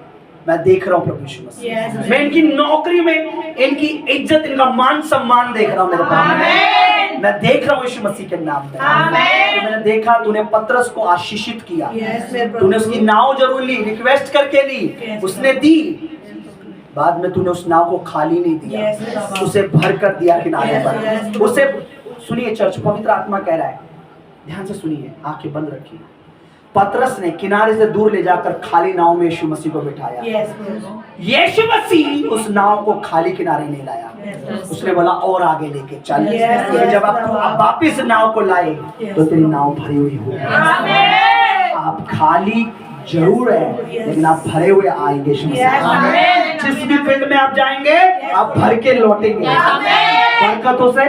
मैं देख रहा हूँ प्रभु यीशु मसीह। Yes. मैं इनकी नौकरी में इनकी इज्जत, इनका मान सम्मान देख रहा हूँ मेरे आमेन। प्रभु। मैं देख रहा हूँ यीशु मसीह के नाम में। आमेन। तो मैंने देखा तूने पतरस को आशीषित किया, यस मेरे प्रभु। तूने उसकी नाव जरूर ली, रिक्वेस्ट करके ली, Yes. उसने दी। बाद में तूने उस नाव को खाली नहीं दिया, Yes, बाबा। उसे भर कर दिया किनारे Yes, पर। yes. उसे सुनिए चर्च, पवित्र आत्मा कह रहा है, ध्यान से सुनिए, आंखें बंद रखिए। पतरस ने किनारे से दूर ले जाकर खाली नाव में यीशु मसीह को बिठाया। यस प्रभु। यीशु मसीह उस नाव को खाली किनारे नहीं लाया, Yes. उसने बोला और आगे लेके चल। Yes. क्योंकि जब आप वापिस नाव को लाए Yes. तो तेरी नाव भरी हुई होगी। आमेन। आप खाली जरूर है लेकिन आप भरे हुए आएंगे यीशु मसीह। Yes. आमेन। जिस भी फील्ड में आप जाएंगे आप भर के लौटेंगे, बरकतों से,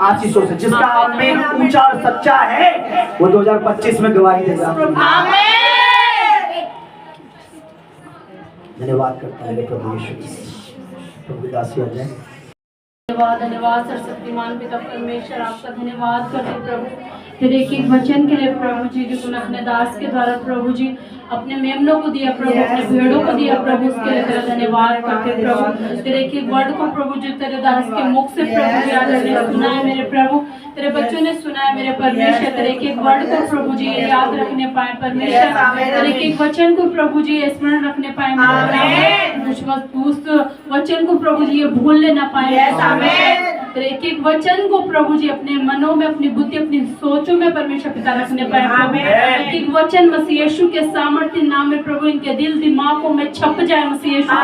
आशीषों से। जिसका आप में ऊंचा और सच्चा है वो 2025 में गवाही देगा। धन्यवाद करता हूँ प्रभु यीशु मसीह। प्रभु दासी आ जाए। धन्यवाद, धन्यवाद सर्वशक्तिमान पिता परमेश्वर, आपका धन्यवाद करते प्रभु तेरे एक एक वचन के लिए प्रभु जी, जो तूने अपने दास के द्वारा प्रभु जी अपने मेमनों को दिया प्रभु, अपने भेड़ों को दिया प्रभु, उसके लिए तेरा धन्यवाद करते प्रभु। तेरे एक एक वर्ड को प्रभु जो तेरे दास के मुख से प्रभु जी आज हमने सुना है मेरे प्रभु, तेरे बच्चों ने सुना है मेरे परमेश्वर। तेरे एक एक वर्ड को प्रभु जी याद रखने पाए परमेश्वर, तेरे एक एक वचन को प्रभु जी स्मरण रखने पाए मेरे प्रभु, उस वचन को प्रभु जी ये भूलने ना पाए। तेरे एक एक वचन को प्रभु जी अपने मनों में, अपनी बुद्धि, अपनी सोचों में परमेश्वर पिता रखने पाए प्रभु। एक एक वचन मसीह यीशु के सामर्थ्य नाम में प्रभु इनके दिल दिमागों में छप जाए मसीह यीशु।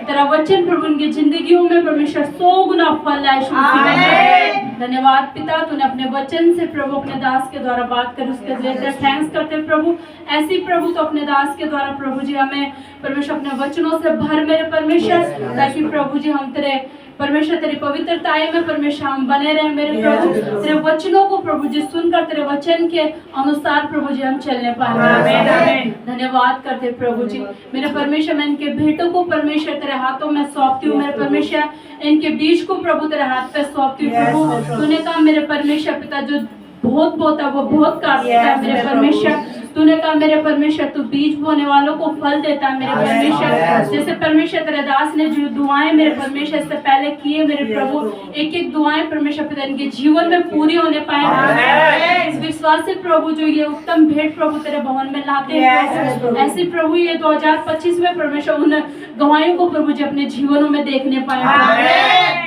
तेरा वचन प्रभु इनकी जिंदगियों में परमेश्वर 100 गुना फल लाए यीशु मसीह। धन्यवाद पिता, तूने अपने वचन से प्रभु अपने दास के द्वारा बात कर, उसके लिए थैंक्स करते प्रभु। ऐसी प्रभु तो अपने दास के द्वारा प्रभु जी हमें परमेश्वर अपने वचनों से भर मेरे परमेश्वर, ताकि प्रभु जी हम तेरे परमेश्वर तेरी पवित्रताएं में परमेश्वर हम बने रहे मेरे प्रभु। तेरे वचनों को प्रभु जी सुनकर तेरे वचन के अनुसार प्रभु जी हम चलने पाए। धन्यवाद करते प्रभु जी मेरे परमेश्वर। मैं इनके भेंटों को परमेश्वर तेरे हाथों में सौंपती हूँ मेरे परमेश्वर, इनके बीज को प्रभु तेरे हाथ पे सौंपती हूँ प्रभु। तूने कहा मेरे परमेश्वर पिता जो बहुत बोता वो बहुत काट देता है मेरे परमेश्वर। तूने कहा मेरे परमेश्वर तू बीज बोने वालों को फल देता है मेरे परमेश्वर। जैसे परमेश्वर तेरे दास ने जो दुआएं मेरे परमेश्वर से पहले किए मेरे प्रभु, एक एक दुआएं परमेश्वर पिता इनके जीवन में पूरी होने पाए। इस विश्वास से प्रभु जो ये उत्तम भेंट प्रभु तेरे भवन में लाते हैं, ऐसे प्रभु ये 2025 में परमेश्वर उन गवाहियों को प्रभु जी अपने जीवनों में देखने पाए।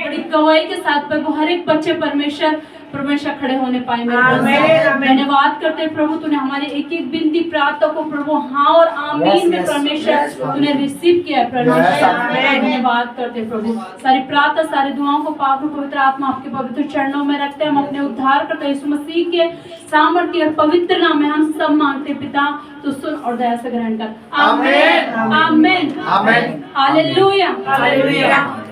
बड़ी गवाही के साथ प्रभु हर एक बच्चे परमेश्वर परमेश्वर खड़े होने पाए मेरे आमीन, प्रभु। आमीन। धन्यवाद करते हैं प्रभु, तूने हमारे एक एक बिनती प्रार्थना को प्रभु हाँ और आमीन Yes, में yes, परमेश्वर yes, तूने रिसीव किया है Yes, परमेश्वर। आमीन। धन्यवाद करते हैं प्रभु, सारी प्रार्थना सारी दुआओं को पाक और पवित्र आत्मा आपके पवित्र चरणों में रखते हैं। हम अपने उद्धार करते यीशु मसीह के सामर्थ्य और पवित्र नाम में हम सब मांगते हैं पिता, तो सुन और दया से ग्रहण कर। आमीन। आमीन आमीन। Hallelujah hallelujah.